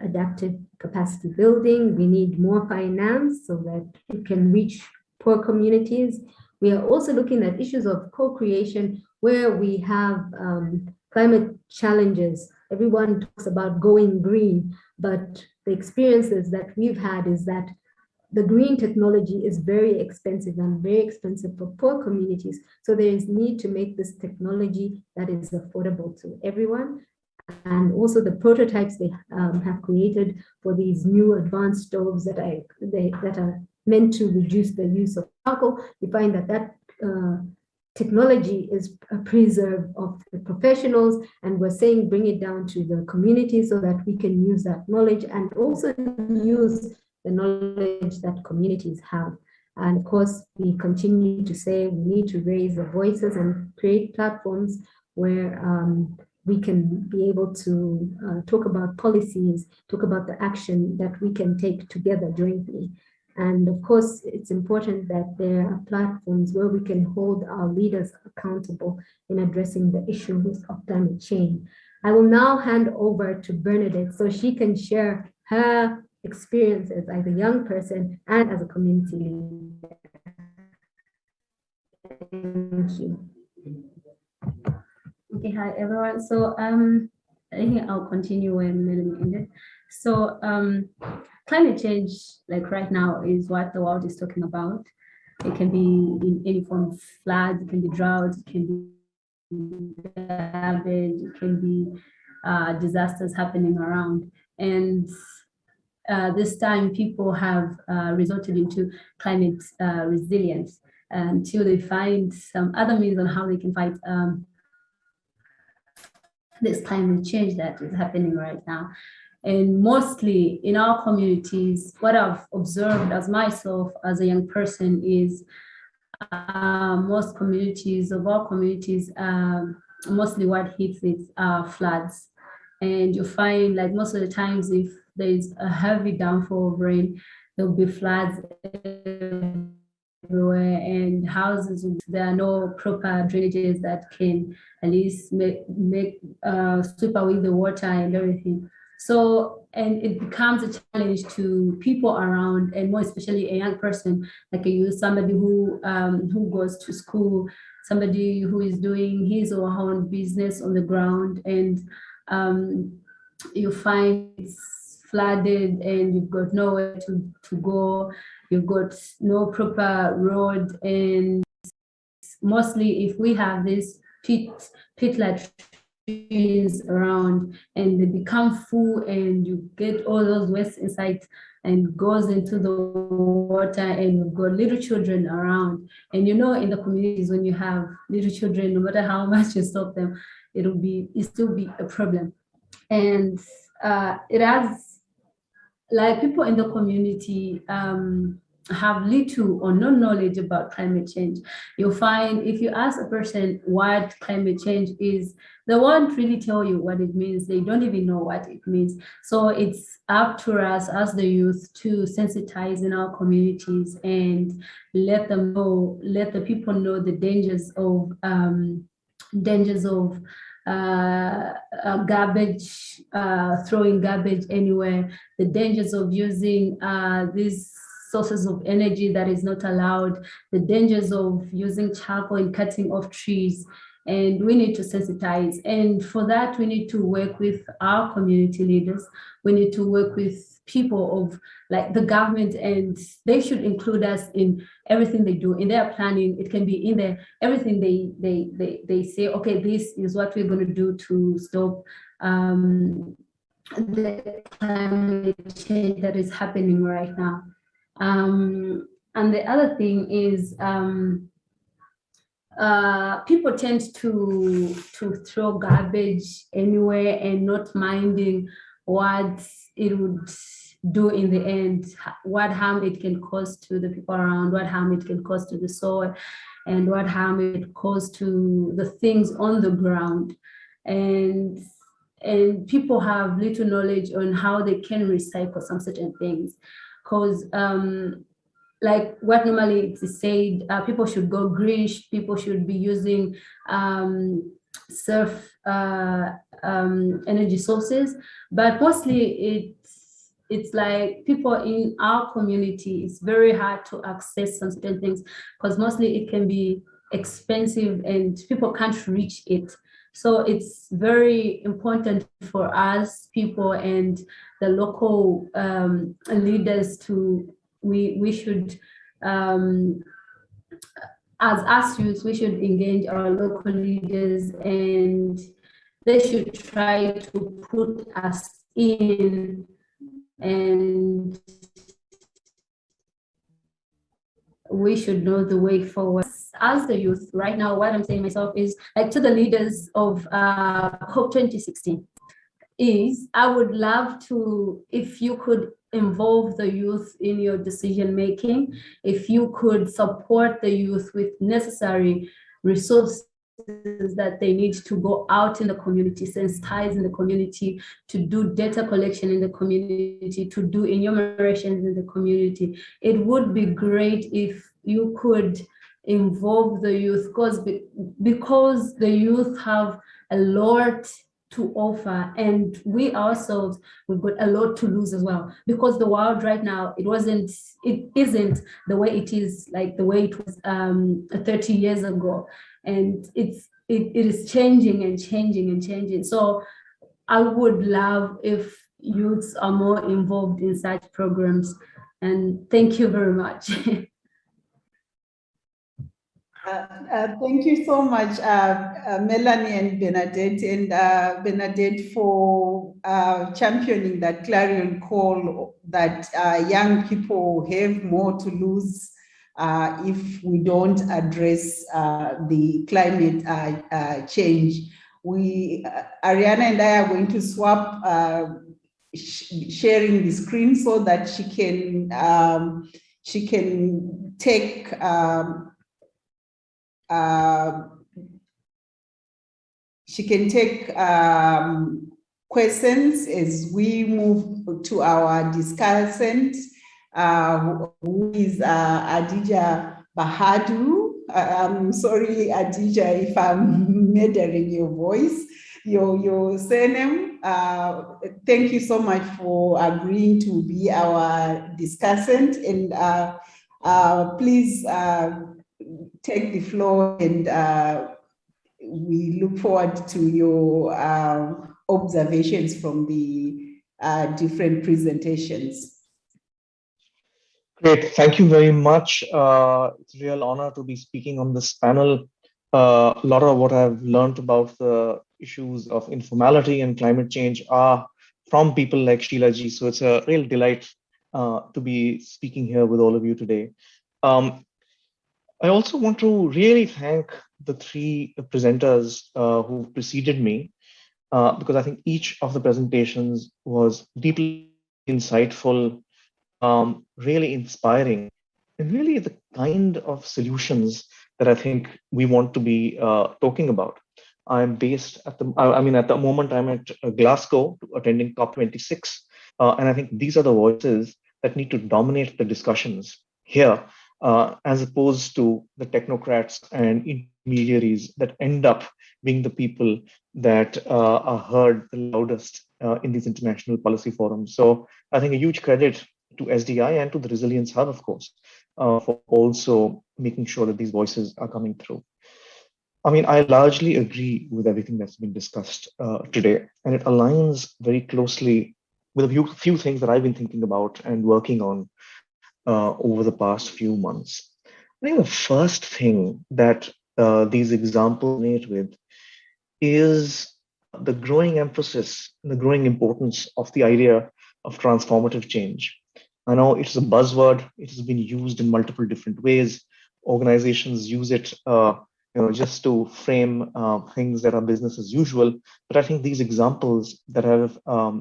adaptive capacity building. We need more finance so that it can reach poor communities. We are also looking at issues of co-creation where we have climate challenges. Everyone talks about going green, but the experiences that we've had is that the green technology is very expensive and very expensive for poor communities. So there is need to make this technology that is affordable to everyone. And also the prototypes they have created for these new advanced stoves that are meant to reduce the use of charcoal. We find that technology is a preserve of the professionals, and we're saying bring it down to the community so that we can use that knowledge and also use the knowledge that communities have. And of course, we continue to say we need to raise the voices and create platforms where we can be able to talk about policies, talk about the action that we can take together jointly. And of course, it's important that there are platforms where we can hold our leaders accountable in addressing the issues of climate change. I will now hand over to Bernadette so she can share her experiences as a young person and as a community leader. Thank you. Okay, hi everyone. So I think I'll continue where Melanie ended. So climate change, like right now, is what the world is talking about. It can be in any form of floods, it can be droughts, it can be damage, it can be disasters happening around. And this time people have resorted into climate resilience until they find some other means on how they can fight this climate change that is happening right now. And mostly in our communities, what I've observed as myself as a young person is most communities, mostly what hits it are floods. And you find like most of the times if there's a heavy downfall of rain, there'll be floods everywhere, and houses, there are no proper drainages that can at least sweep away the water and everything. So, and it becomes a challenge to people around, and more especially a young person, like a youth, somebody who goes to school, somebody who is doing his or her own business on the ground, and you find it's flooded and you've got nowhere to go, you've got no proper road, and mostly if we have this pit-like trees around and they become full and you get all those waste inside and goes into the water, and you've got little children around. And you know, in the communities, when you have little children, no matter how much you stop them, it'll still be a problem. And it has, like, people in the community have little or no knowledge about climate change. You'll find if you ask a person what climate change is, they won't really tell you what it means. They don't even know what it means. So it's up to us as the youth to sensitize in our communities and let the people know the dangers of garbage, throwing garbage anywhere, the dangers of using these sources of energy that is not allowed, the dangers of using charcoal and cutting off trees. And we need to sensitize. And for that, we need to work with our community leaders. We need to work with people of like the government, and they should include us in everything they do, in their planning. It can be in there, everything they say, okay, this is what we're going to do to stop the climate change that is happening right now. And the other thing is, people tend to throw garbage anywhere and not minding what it would do in the end, what harm it can cause to the people around, what harm it can cause to the soil, and what harm it cause to the things on the ground. And people have little knowledge on how they can recycle some certain things, because like what normally is said, people should go green, people should be using surf energy sources, but mostly it's like people in our community, it's very hard to access some certain things because mostly it can be expensive and people can't reach it. So it's very important for us people and the local leaders to, we should, as us youth, we should engage our local leaders, and they should try to put us in, and we should know the way forward. As the youth right now, what I'm saying myself is like to the leaders of COP 2016 is, I would love to, if you could involve the youth in your decision making, if you could support the youth with necessary resources resources that they need to go out in the community, sensitize in the community, to do data collection in the community, to do enumerations in the community. It would be great if you could involve the youth, because the youth have a lot to offer, and we ourselves, we've got a lot to lose as well, because the world right now, it isn't the way it is, like the way it was 30 years ago, and it is changing and changing and changing. So I would love if youths are more involved in such programs, and thank you very much. Thank you so much, Melanie and Bernadette, and Bernadette for championing that clarion call that young people have more to lose if we don't address the climate change. Ariana and I are going to swap sharing the screen so that she can take questions as we move to our discussant, who is Adija Bahadu. I'm sorry, Adija, if I'm murdering your voice, your surname. Thank you so much for agreeing to be our discussant, and please take the floor, and we look forward to your observations from the different presentations. Great, thank you very much. It's a real honor to be speaking on this panel. A lot of what I've learned about the issues of informality and climate change are from people like Sheila Ji. So it's a real delight to be speaking here with all of you today. I also want to really thank the three presenters who preceded me, because I think each of the presentations was deeply insightful, really inspiring, and really the kind of solutions that I think we want to be talking about. I'm based at the moment I'm at Glasgow attending COP26, and I think these are the voices that need to dominate the discussions here, as opposed to the technocrats and intermediaries that end up being the people that are heard the loudest in these international policy forums. So I think a huge credit to SDI and to the Resilience Hub, of course, for also making sure that these voices are coming through. I mean, I largely agree with everything that's been discussed today, and it aligns very closely with a few things that I've been thinking about and working on over the past few months. I think the first thing that these examples resonate with is the growing emphasis and the growing importance of the idea of transformative change. I know it's a buzzword. It has been used in multiple different ways. Organizations use it just to frame things that are business as usual. But I think these examples that have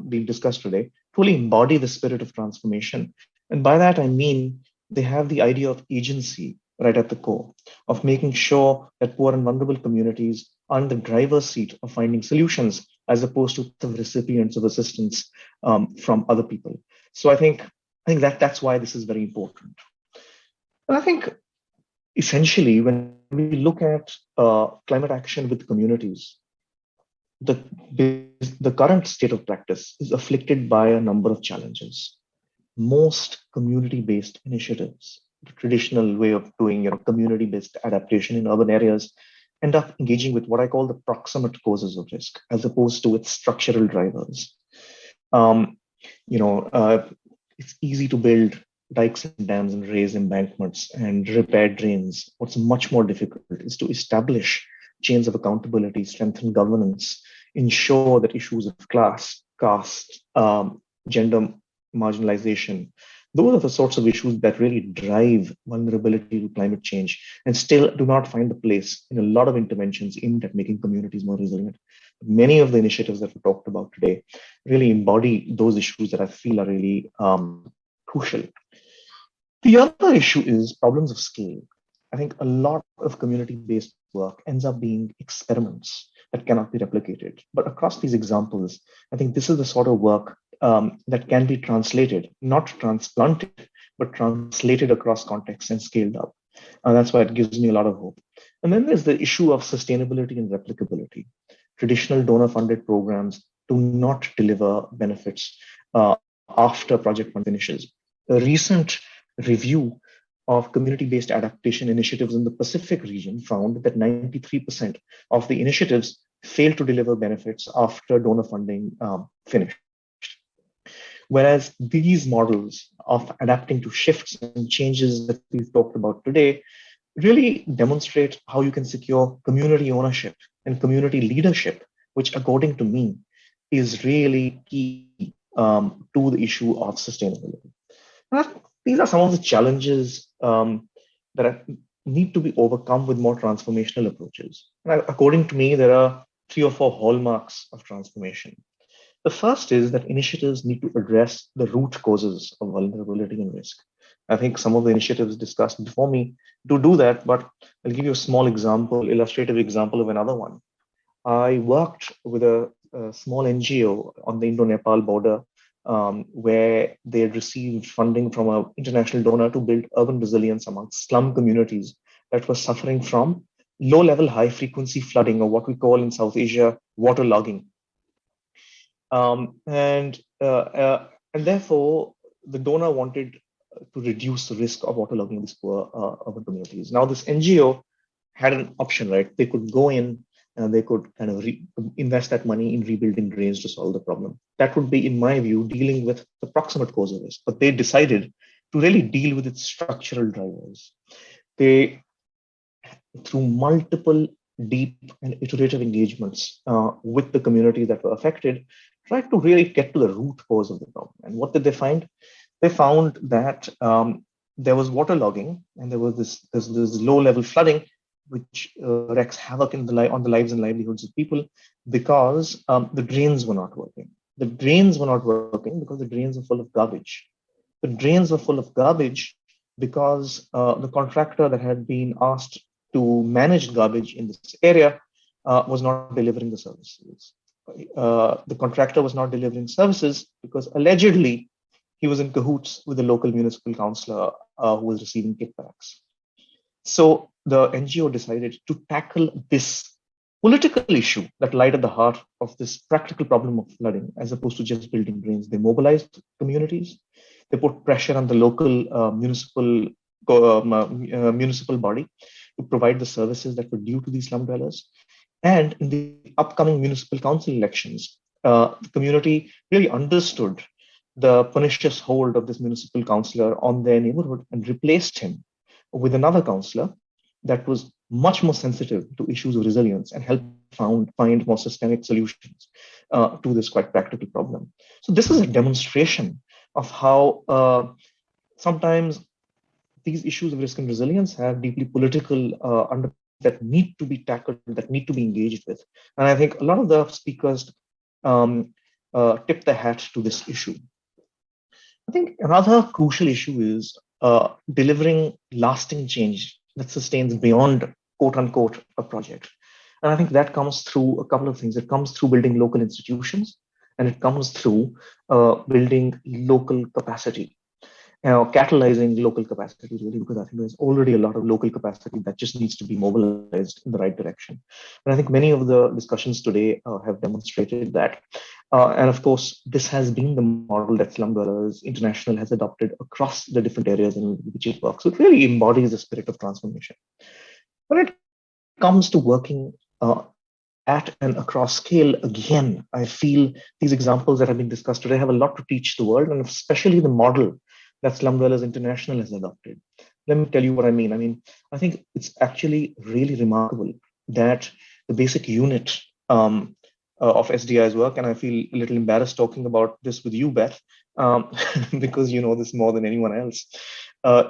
been discussed today truly embody the spirit of transformation. And by that, I mean they have the idea of agency right at the core, of making sure that poor and vulnerable communities are in the driver's seat of finding solutions, as opposed to the recipients of assistance from other people. So I think that's why this is very important. And I think essentially, when we look at climate action with communities, the current state of practice is afflicted by a number of challenges. Most community-based initiatives, the traditional way of doing community-based adaptation in urban areas, end up engaging with what I call the proximate causes of risk, as opposed to its structural drivers. It's easy to build dikes and dams and raise embankments and repair drains. What's much more difficult is to establish chains of accountability, strengthen governance, ensure that issues of class, caste, gender marginalization, those are the sorts of issues that really drive vulnerability to climate change and still do not find a place in a lot of interventions aimed at making communities more resilient. Many of the initiatives that we talked about today really embody those issues that I feel are really crucial. The other issue is problems of scale. I think a lot of community-based work ends up being experiments that cannot be replicated. But across these examples, I think this is the sort of work that can be translated, not transplanted, but translated across contexts and scaled up. And that's why it gives me a lot of hope. And then there's the issue of sustainability and replicability. Traditional donor-funded programs do not deliver benefits after project fund finishes. A recent review of community-based adaptation initiatives in the Pacific region found that 93% of the initiatives failed to deliver benefits after donor funding finished. Whereas these models of adapting to shifts and changes that we've talked about today really demonstrate how you can secure community ownership and community leadership, which according to me is really key to the issue of sustainability. These are some of the challenges that need to be overcome with more transformational approaches. And according to me, there are 3 or 4 hallmarks of transformation. The first is that initiatives need to address the root causes of vulnerability and risk. I think some of the initiatives discussed before me do that, but I'll give you a small example, illustrative example of another one. I worked with a small NGO on the Indo-Nepal border where they had received funding from an international donor to build urban resilience amongst slum communities that were suffering from low-level, high-frequency flooding, or what we call in South Asia, waterlogging. And therefore, the donor wanted to reduce the risk of waterlogging in these poor urban communities. Now, this NGO had an option, right? They could go in and they could kind of invest that money in rebuilding drains to solve the problem. That would be, in my view, dealing with the proximate cause of risk. But they decided to really deal with its structural drivers. They, through multiple deep and iterative engagements with the communities that were affected, tried to really get to the root cause of the problem. And what did they find? They found that there was waterlogging and there was this low-level flooding, which wreaks havoc on the lives and livelihoods of people because the drains were not working. The drains were not working because the drains are full of garbage. The drains were full of garbage because the contractor that had been asked to manage garbage in this area was not delivering the services. The contractor was not delivering services because allegedly he was in cahoots with the local municipal councillor who was receiving kickbacks. So the NGO decided to tackle this political issue that lied at the heart of this practical problem of flooding, as opposed to just building drains. They mobilized communities. They put pressure on the local municipal body to provide the services that were due to these slum dwellers. And in the upcoming municipal council elections, the community really understood the pernicious hold of this municipal councillor on their neighborhood and replaced him with another councillor that was much more sensitive to issues of resilience and helped find more systemic solutions to this quite practical problem. So this is a demonstration of how sometimes these issues of risk and resilience have deeply political that need to be tackled, that need to be engaged with. And I think a lot of the speakers tip the hat to this issue. I think another crucial issue is delivering lasting change that sustains beyond quote unquote a project. And I think that comes through a couple of things. It comes through building local institutions, and it comes through building local capacity. Catalyzing local capacity, really, because I think there's already a lot of local capacity that just needs to be mobilized in the right direction. And I think many of the discussions today have demonstrated that. And of course, this has been the model that Slum Dwellers International has adopted across the different areas in which it works. So it really embodies the spirit of transformation. When it comes to working at and across scale, again, I feel these examples that have been discussed today have a lot to teach the world, and especially the model that Slum Dwellers International has adopted. Let me tell you what I mean. I think it's actually really remarkable that the basic unit of SDI's work, and I feel a little embarrassed talking about this with you, Beth, because you know this more than anyone else,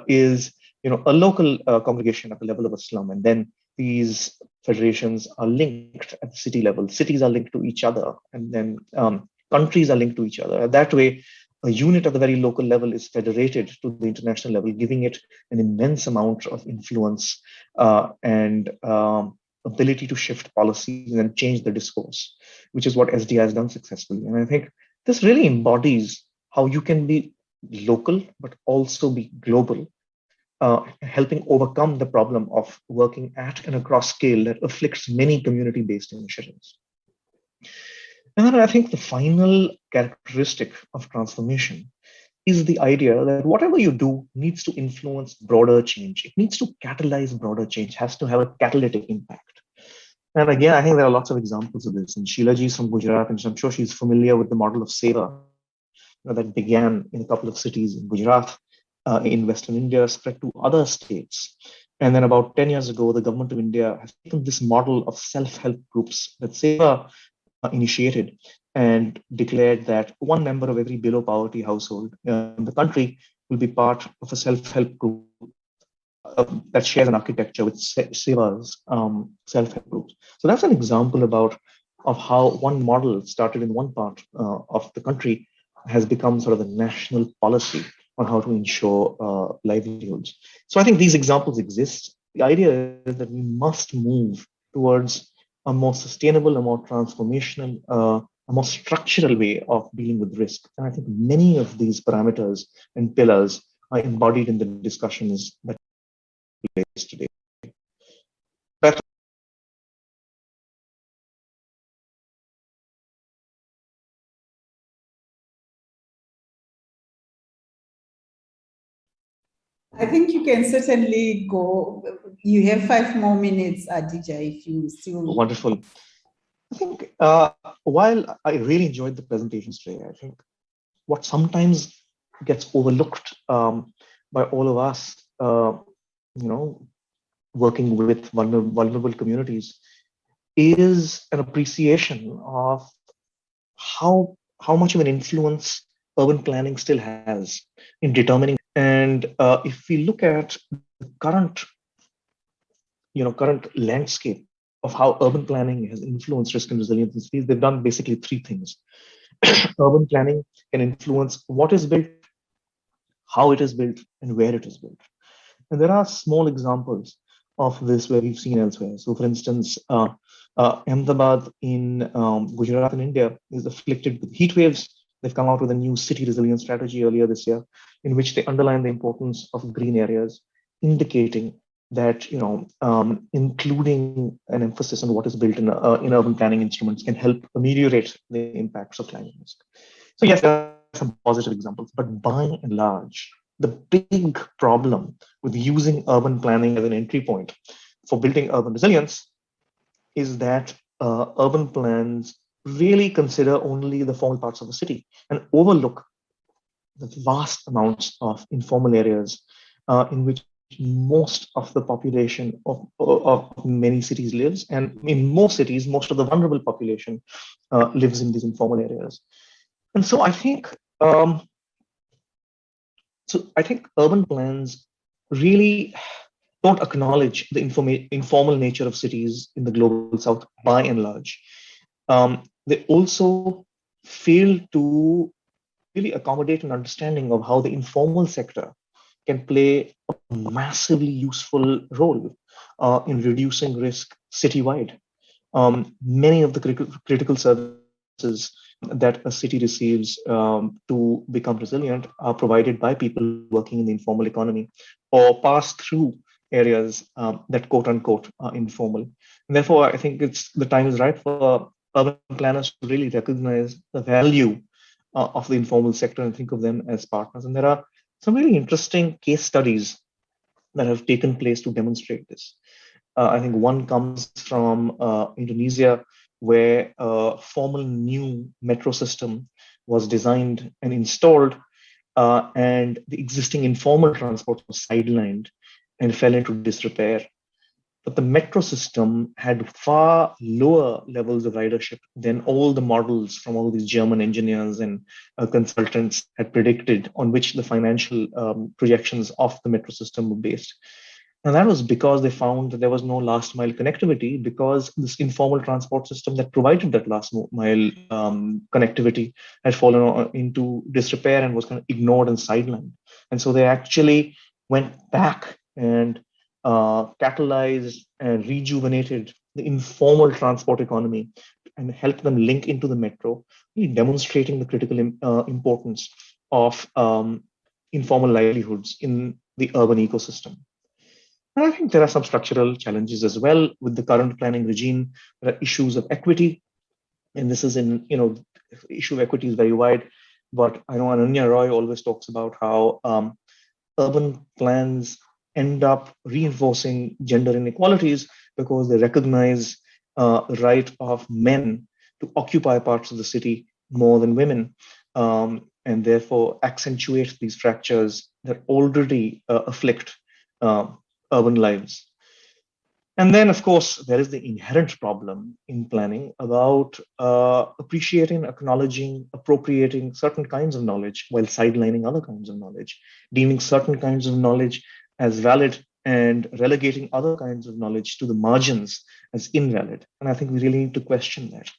is a local congregation at the level of a slum, and then these federations are linked at the city level. Cities are linked to each other, and then countries are linked to each other. That way, a unit at the very local level is federated to the international level, giving it an immense amount of influence and ability to shift policies and change the discourse, which is what SDI has done successfully. And I think this really embodies how you can be local, but also be global, helping overcome the problem of working at and across scale that afflicts many community-based initiatives. And then I think the final characteristic of transformation is the idea that whatever you do needs to influence broader change. It needs to catalyze broader change, has to have a catalytic impact. And again, I think there are lots of examples of this. And Sheila is from Gujarat, and I'm sure she's familiar with the model of Seva that began in a couple of cities in Gujarat, in Western India, spread to other states. And then about 10 years ago, the government of India has taken this model of self-help groups that Seva initiated and declared that one member of every below poverty household in the country will be part of a self-help group that shares an architecture with Seva's self-help groups. So that's an example of how one model started in one part of the country has become sort of a national policy on how to ensure livelihoods. So I think these examples exist. The idea is that we must move towards a more sustainable, a more transformational, a more structural way of dealing with risk. And I think many of these parameters and pillars are embodied in the discussions that take place today. I think you can certainly go. You have 5 more minutes, Adija, if you still. Wonderful. I think while I really enjoyed the presentations today, I think what sometimes gets overlooked by all of us, working with vulnerable communities, is an appreciation of how much of an influence urban planning still has in determining. And if we look at the current landscape of how urban planning has influenced risk and resilience in cities, they've done basically 3 things. Urban planning can influence what is built, how it is built, and where it is built. And there are small examples of this where we've seen elsewhere. So for instance, Ahmedabad in Gujarat in India is afflicted with heat waves. They've come out with a new city resilience strategy earlier this year, in which they underline the importance of green areas, indicating that including an emphasis on what is built in urban planning instruments can help ameliorate the impacts of climate risk. So yes, there are some positive examples, but by and large, the big problem with using urban planning as an entry point for building urban resilience is that urban plans really consider only the formal parts of the city and overlook the vast amounts of informal areas in which most of the population of many cities lives. And in most cities, most of the vulnerable population lives in these informal areas. And so I think urban plans really don't acknowledge the informal nature of cities in the global south by and large. They also fail to really accommodate an understanding of how the informal sector can play a massively useful role in reducing risk citywide. Many of the critical services that a city receives to become resilient are provided by people working in the informal economy or pass through areas that quote unquote are informal. And therefore, I think the time is right for urban planners to really recognize the value of the informal sector and think of them as partners. And there are some really interesting case studies that have taken place to demonstrate this. I think one comes from Indonesia, where a formal new metro system was designed and installed, and the existing informal transport was sidelined and fell into disrepair. But the metro system had far lower levels of ridership than all the models from all these German engineers and consultants had predicted, on which the financial projections of the metro system were based. And that was because they found that there was no last mile connectivity, because this informal transport system that provided that last mile connectivity had fallen into disrepair and was kind of ignored and sidelined. And so they actually went back and catalyzed and rejuvenated the informal transport economy and help them link into the metro, really demonstrating the critical importance of informal livelihoods in the urban ecosystem. And I think there are some structural challenges as well with the current planning regime. There are issues of equity, and this is the issue of equity is very wide. But I know Ananya Roy always talks about how urban plans end up reinforcing gender inequalities because they recognize the right of men to occupy parts of the city more than women, and therefore accentuate these fractures that already afflict urban lives. And then, of course, there is the inherent problem in planning about appreciating, acknowledging, appropriating certain kinds of knowledge while sidelining other kinds of knowledge, deeming certain kinds of knowledge as valid and relegating other kinds of knowledge to the margins as invalid. And I think we really need to question that.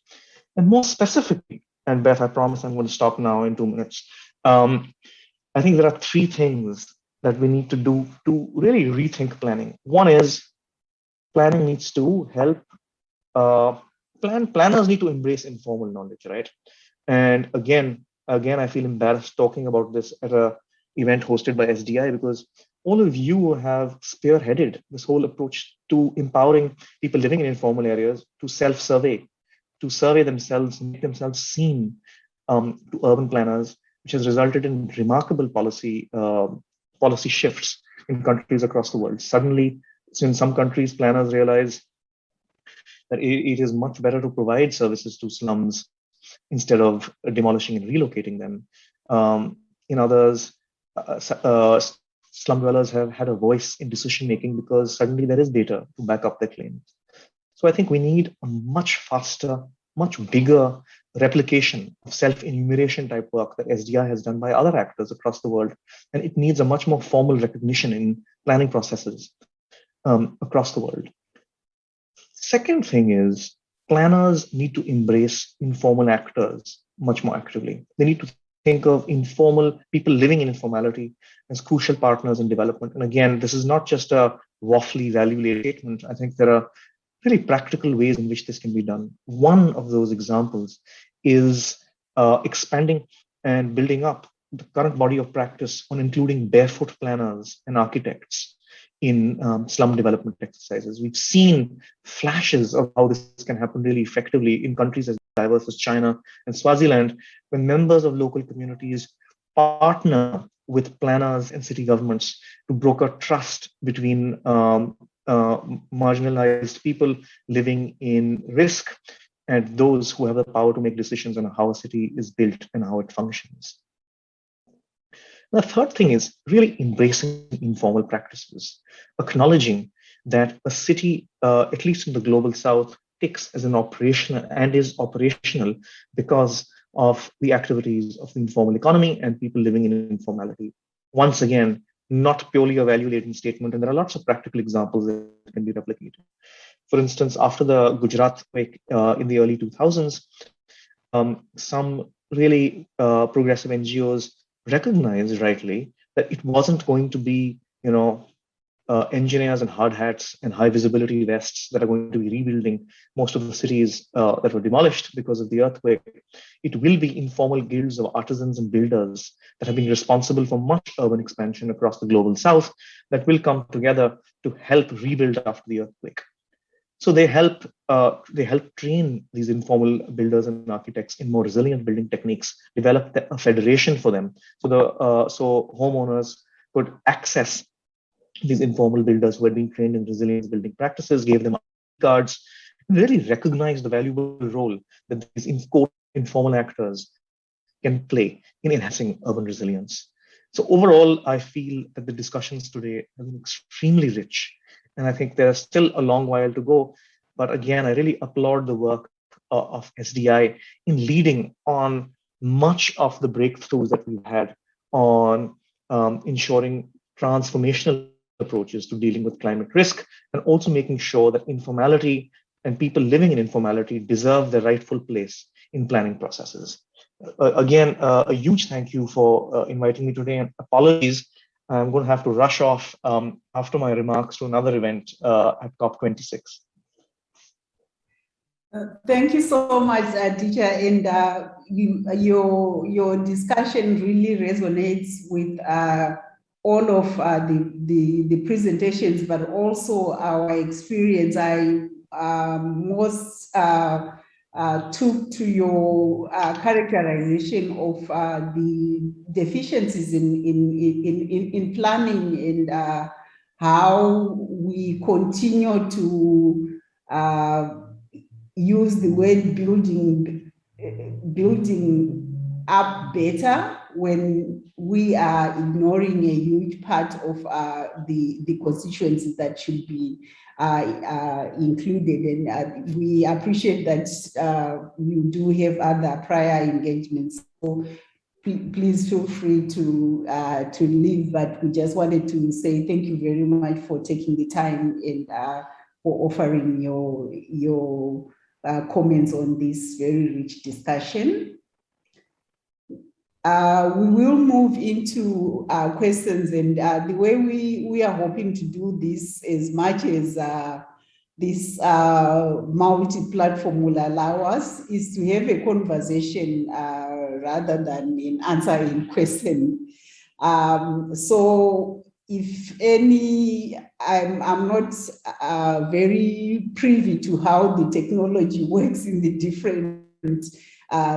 And more specifically, and Beth, I promise I'm going to stop now in 2 minutes. I think there are 3 things that we need to do to really rethink planning. One is planning needs to help, planners need to embrace informal knowledge, right? And again, I feel embarrassed talking about this at an event hosted by SDI because all of you have spearheaded this whole approach to empowering people living in informal areas to self-survey, to survey themselves, make themselves seen to urban planners, which has resulted in remarkable policy shifts in countries across the world. Suddenly, so in some countries, planners realize that it is much better to provide services to slums instead of demolishing and relocating them. In others, slum dwellers have had a voice in decision making because suddenly there is data to back up their claims. So I think we need a much faster, much bigger replication of self-enumeration type work that SDI has done by other actors across the world. And it needs a much more formal recognition in planning processes across the world. Second thing is planners need to embrace informal actors much more actively. They need to think of informal people living in informality as crucial partners in development. And again, this is not just a waffly value-laden statement. I think there are really practical ways in which this can be done. One of those examples is expanding and building up the current body of practice on including barefoot planners and architects in slum development exercises. We've seen flashes of how this can happen really effectively in countries as diverse as China and Swaziland, when members of local communities partner with planners and city governments to broker trust between marginalized people living in risk and those who have the power to make decisions on how a city is built and how it functions. The third thing is really embracing informal practices, acknowledging that a city, at least in the global south, ticks as an operational and is operational because of the activities of the informal economy and people living in informality. Once again, not purely a value-laden statement, and there are lots of practical examples that can be replicated. For instance, after the Gujarat quake in the early 2000s, some really progressive NGOs recognized rightly that it wasn't going to be, engineers and hard hats and high visibility vests that are going to be rebuilding most of the cities that were demolished because of the earthquake. It will be informal guilds of artisans and builders that have been responsible for much urban expansion across the global south that will come together to help rebuild after the earthquake. So they help train these informal builders and architects in more resilient building techniques, develop a federation for them. So homeowners could access these informal builders who had been trained in resilience building practices, gave them cards, and really recognized the valuable role that these informal actors can play in enhancing urban resilience. So overall, I feel that the discussions today have been extremely rich. And I think there's still a long while to go. But again, I really applaud the work of SDI in leading on much of the breakthroughs that we've had on ensuring transformational approaches to dealing with climate risk, and also making sure that informality and people living in informality deserve their rightful place in planning processes. Again, a huge thank you for inviting me today, and apologies. I'm going to have to rush off after my remarks to another event at COP26. Thank you so much, teacher. And your discussion really resonates with all of the presentations, but also our experience. I most took to your characterization of the deficiencies in planning and how we continue to use the word building up better when we are ignoring a huge part of the constituencies that should be included. And we appreciate that you do have other prior engagements. So please feel free to leave, but we just wanted to say thank you very much for taking the time and for offering your comments on this very rich discussion. We will move into questions, and the way we are hoping to do this, as much as this multi-platform will allow us, is to have a conversation rather than an answering question. So if any, I'm not very privy to how the technology works in the different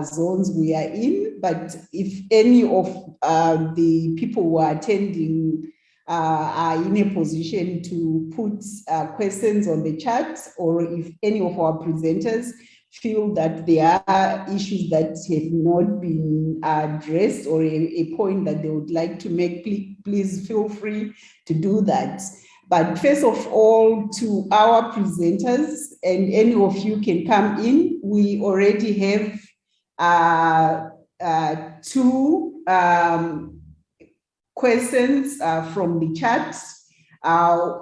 zones we are in, but if any of the people who are attending are in a position to put questions on the chat, or if any of our presenters feel that there are issues that have not been addressed or a point that they would like to make, please feel free to do that. But first of all, to our presenters, and any of you can come in, we already have two questions from the chat.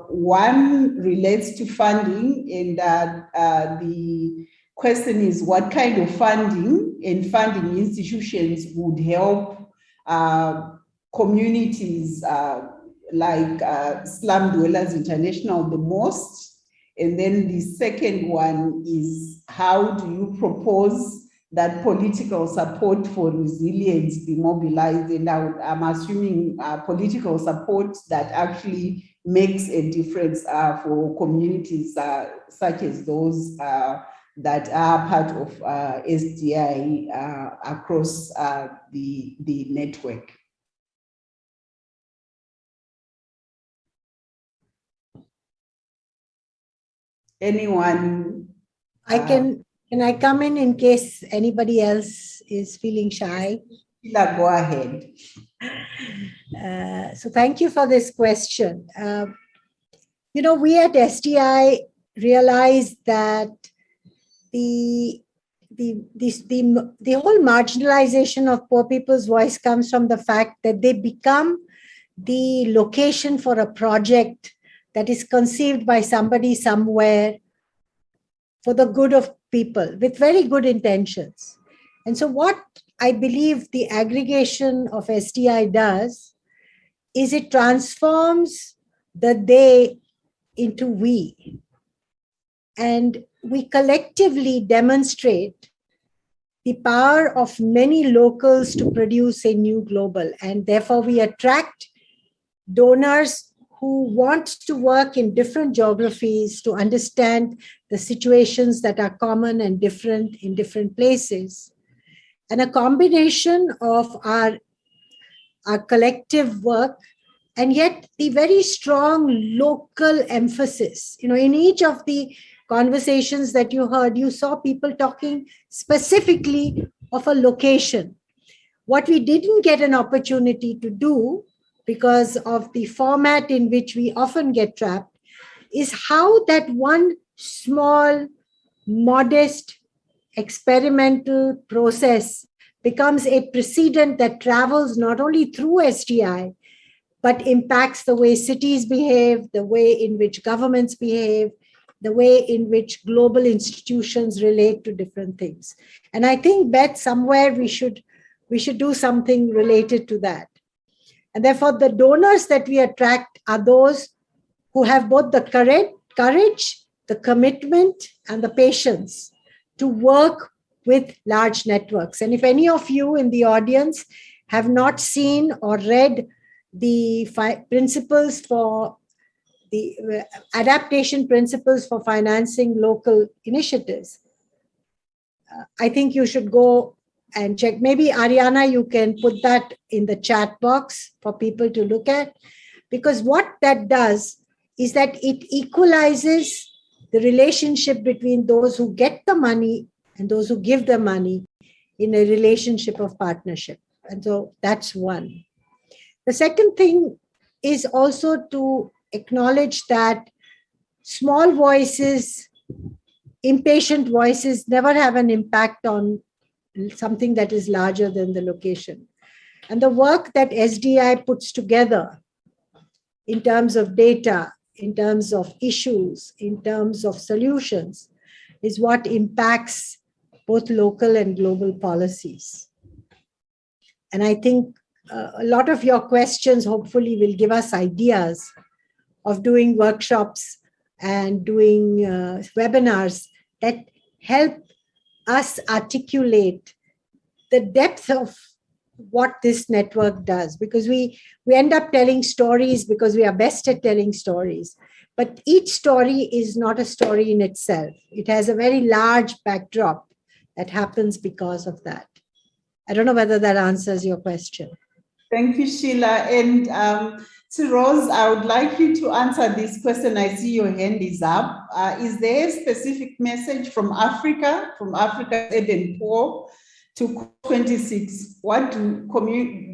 One relates to funding, and the question is, what kind of funding and funding institutions would help communities like Slum Dwellers International the most? And then the second one is, how do you propose that political support for resilience be mobilized? And I'm assuming political support that actually makes a difference for communities such as those that are part of SDI across the network. Anyone? Can I come in case anybody else is feeling shy? Go ahead. So thank you for this question. We at SDI realized that the whole marginalization of poor people's voice comes from the fact that they become the location for a project that is conceived by somebody somewhere for the good of people with very good intentions. And so what I believe the aggregation of SDI does is it transforms the they into we. And we collectively demonstrate the power of many locals to produce a new global. And therefore we attract donors who want to work in different geographies to understand the situations that are common and different in different places. And a combination of our collective work and yet the very strong local emphasis. In each of the conversations that you heard, you saw people talking specifically of a location. What we didn't get an opportunity to do, because of the format in which we often get trapped, is how that one small, modest, experimental process becomes a precedent that travels not only through SDI, but impacts the way cities behave, the way in which governments behave, the way in which global institutions relate to different things. And I think, Beth, somewhere we should do something related to that. And therefore, the donors that we attract are those who have both the courage, the commitment, and the patience to work with large networks. And if any of you in the audience have not seen or read the principles for the adaptation principles for financing local initiatives, I think you should go and check. Maybe Ariana, you can put that in the chat box for people to look at, because what that does is that it equalizes the relationship between those who get the money and those who give the money in a relationship of partnership. And so that's one. The second thing is also to acknowledge that small voices, impatient voices never have an impact on something that is larger than the location. And the work that SDI puts together in terms of data, in terms of issues, in terms of solutions, is what impacts both local and global policies. And I think a lot of your questions hopefully will give us ideas of doing workshops and doing webinars that help us articulate the depth of what this network does, because we end up telling stories because we are best at telling stories. But each story is not a story in itself. It has a very large backdrop that happens because of that. I don't know whether that answers your question. Thank you, Sheila. And to Rose, I would like you to answer this question. I see your hand is up. Is there a specific message from Africa Aid and Poor to COP26? What do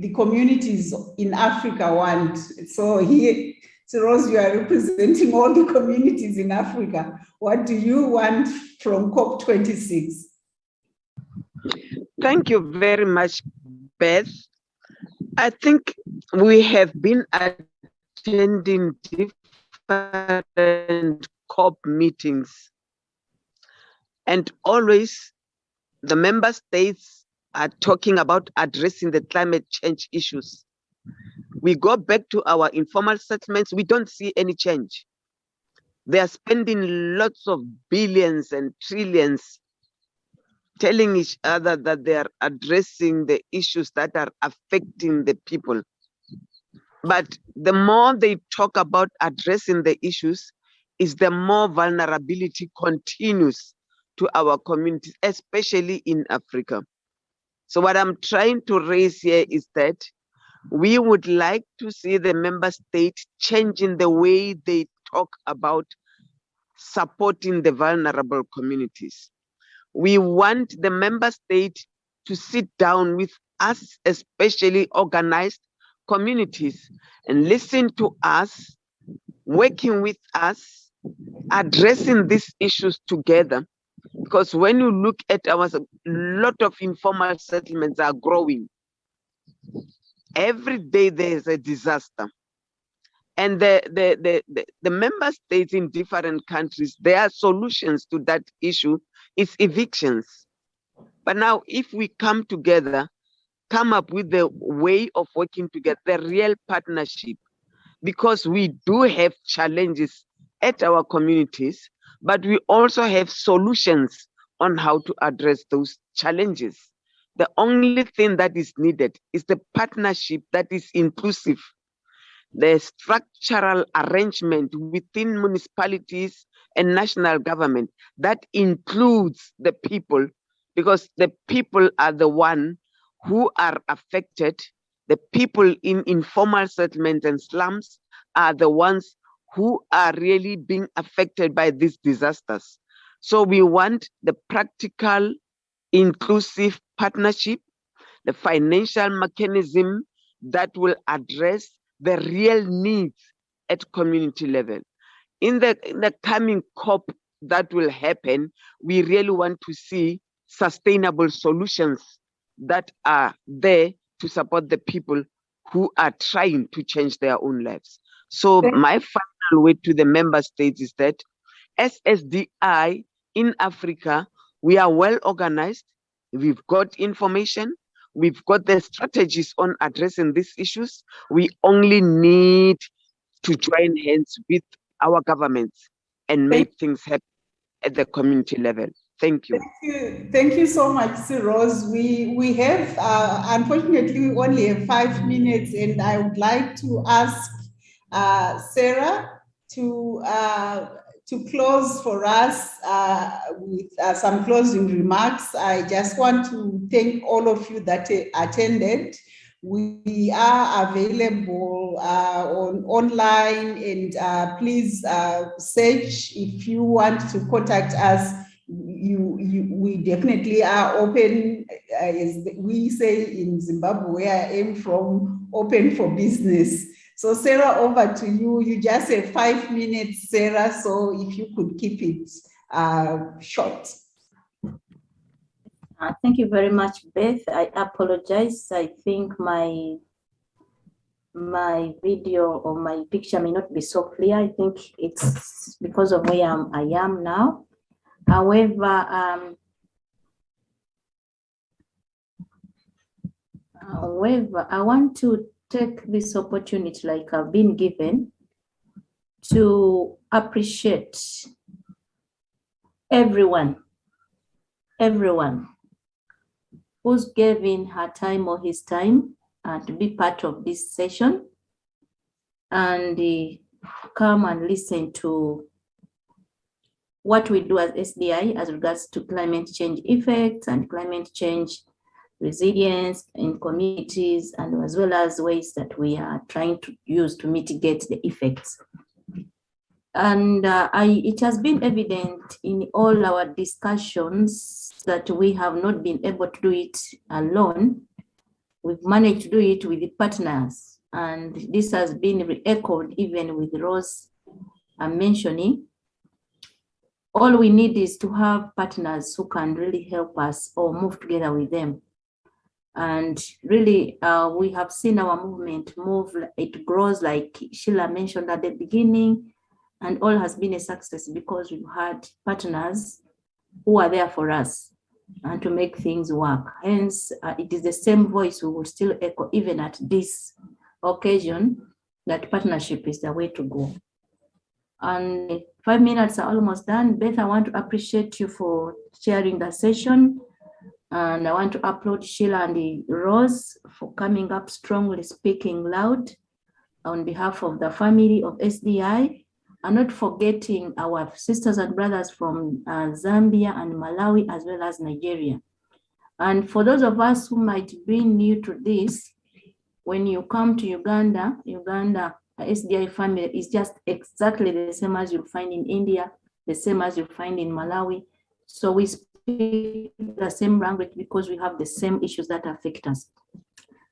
the communities in Africa want? So here, so Rose, you are representing all the communities in Africa. What do you want from COP26? Thank you very much, Beth. I think we have been attending different COP meetings, and always the member states are talking about addressing the climate change issues. We go back to our informal settlements, we don't see any change. They are spending lots of billions and trillions telling each other that they are addressing the issues that are affecting the people. But the more they talk about addressing the issues, is the more vulnerability continues to our communities, especially in Africa. So what I'm trying to raise here is that we would like to see the member state changing the way they talk about supporting the vulnerable communities. We want the member state to sit down with us, especially organized communities, and listen to us, working with us, addressing these issues together. Because when you look at a lot of informal settlements are growing. Every day there is a disaster. And the member states in different countries, their solutions to that issue is evictions. But now if we come together, come up with the way of working together, the real partnership, because we do have challenges at our communities, but we also have solutions on how to address those challenges. The only thing that is needed is the partnership that is inclusive, the structural arrangement within municipalities and national government that includes the people, because the people are the one who are affected. The people in informal settlements and slums are the ones who are really being affected by these disasters. So we want the practical, inclusive partnership, the financial mechanism that will address the real needs at community level. In the coming COP that will happen, we really want to see sustainable solutions that are there to support the people who are trying to change their own lives. So my final word to the member states is that as SDI in Africa, we are well organized, we've got information, we've got the strategies on addressing these issues. We only need to join hands with our governments and make things happen at the community level. Thank you. Thank you so much, Rose. We have, unfortunately, we only have 5 minutes, and I would like to ask Sarah to close for us with some closing remarks. I just want to thank all of you that attended. We are available online, and please search if you want to contact us. We definitely are open, as we say in Zimbabwe, where I am from, open for business. So Sarah, over to you. You just have 5 minutes, Sarah, so if you could keep it short. Thank you very much, Beth. I apologize. I think my video or my picture may not be so clear. I think it's because of where I am now. However, I want to take this opportunity, like I've been given, to appreciate everyone who's given her time or his time to be part of this session and come and listen to what we do as SDI as regards to climate change effects and climate change resilience in communities, and as well as ways that we are trying to use to mitigate the effects. And it has been evident in all our discussions that we have not been able to do it alone. We've managed to do it with the partners, and this has been re-echoed even with Rose mentioning. All we need is to have partners who can really help us or move together with them. And really, we have seen our movement move, it grows like Sheila mentioned at the beginning, and all has been a success because we've had partners who are there for us and to make things work. Hence, it is the same voice we will still echo even at this occasion, that partnership is the way to go. And 5 minutes are almost done. Beth, I want to appreciate you for sharing the session. And I want to applaud Sheila and Rose for coming up strongly, speaking loud on behalf of the family of SDI, and not forgetting our sisters and brothers from Zambia and Malawi, as well as Nigeria. And for those of us who might be new to this, when you come to Uganda, SDI family is just exactly the same as you'll find in India, the same as you'll find in Malawi. So we speak the same language because we have the same issues that affect us.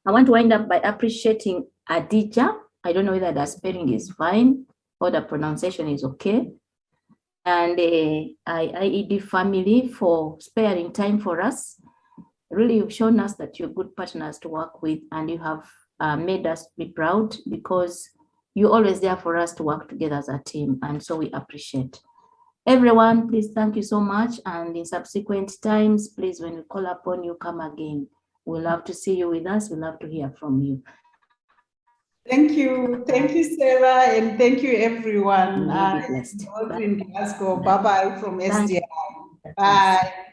I want to wind up by appreciating Adija. I don't know whether the spelling is fine or the pronunciation is okay. And IED family for sparing time for us. Really, you've shown us that you're good partners to work with, and you have made us be proud because you're always there for us to work together as a team. And so we appreciate. Everyone, please, thank you so much. And in subsequent times, please, when we call upon you, come again. We love to see you with us. We love to hear from you. Thank you, Sarah, and thank you, everyone. In Glasgow, bye-bye from SDI. Bye.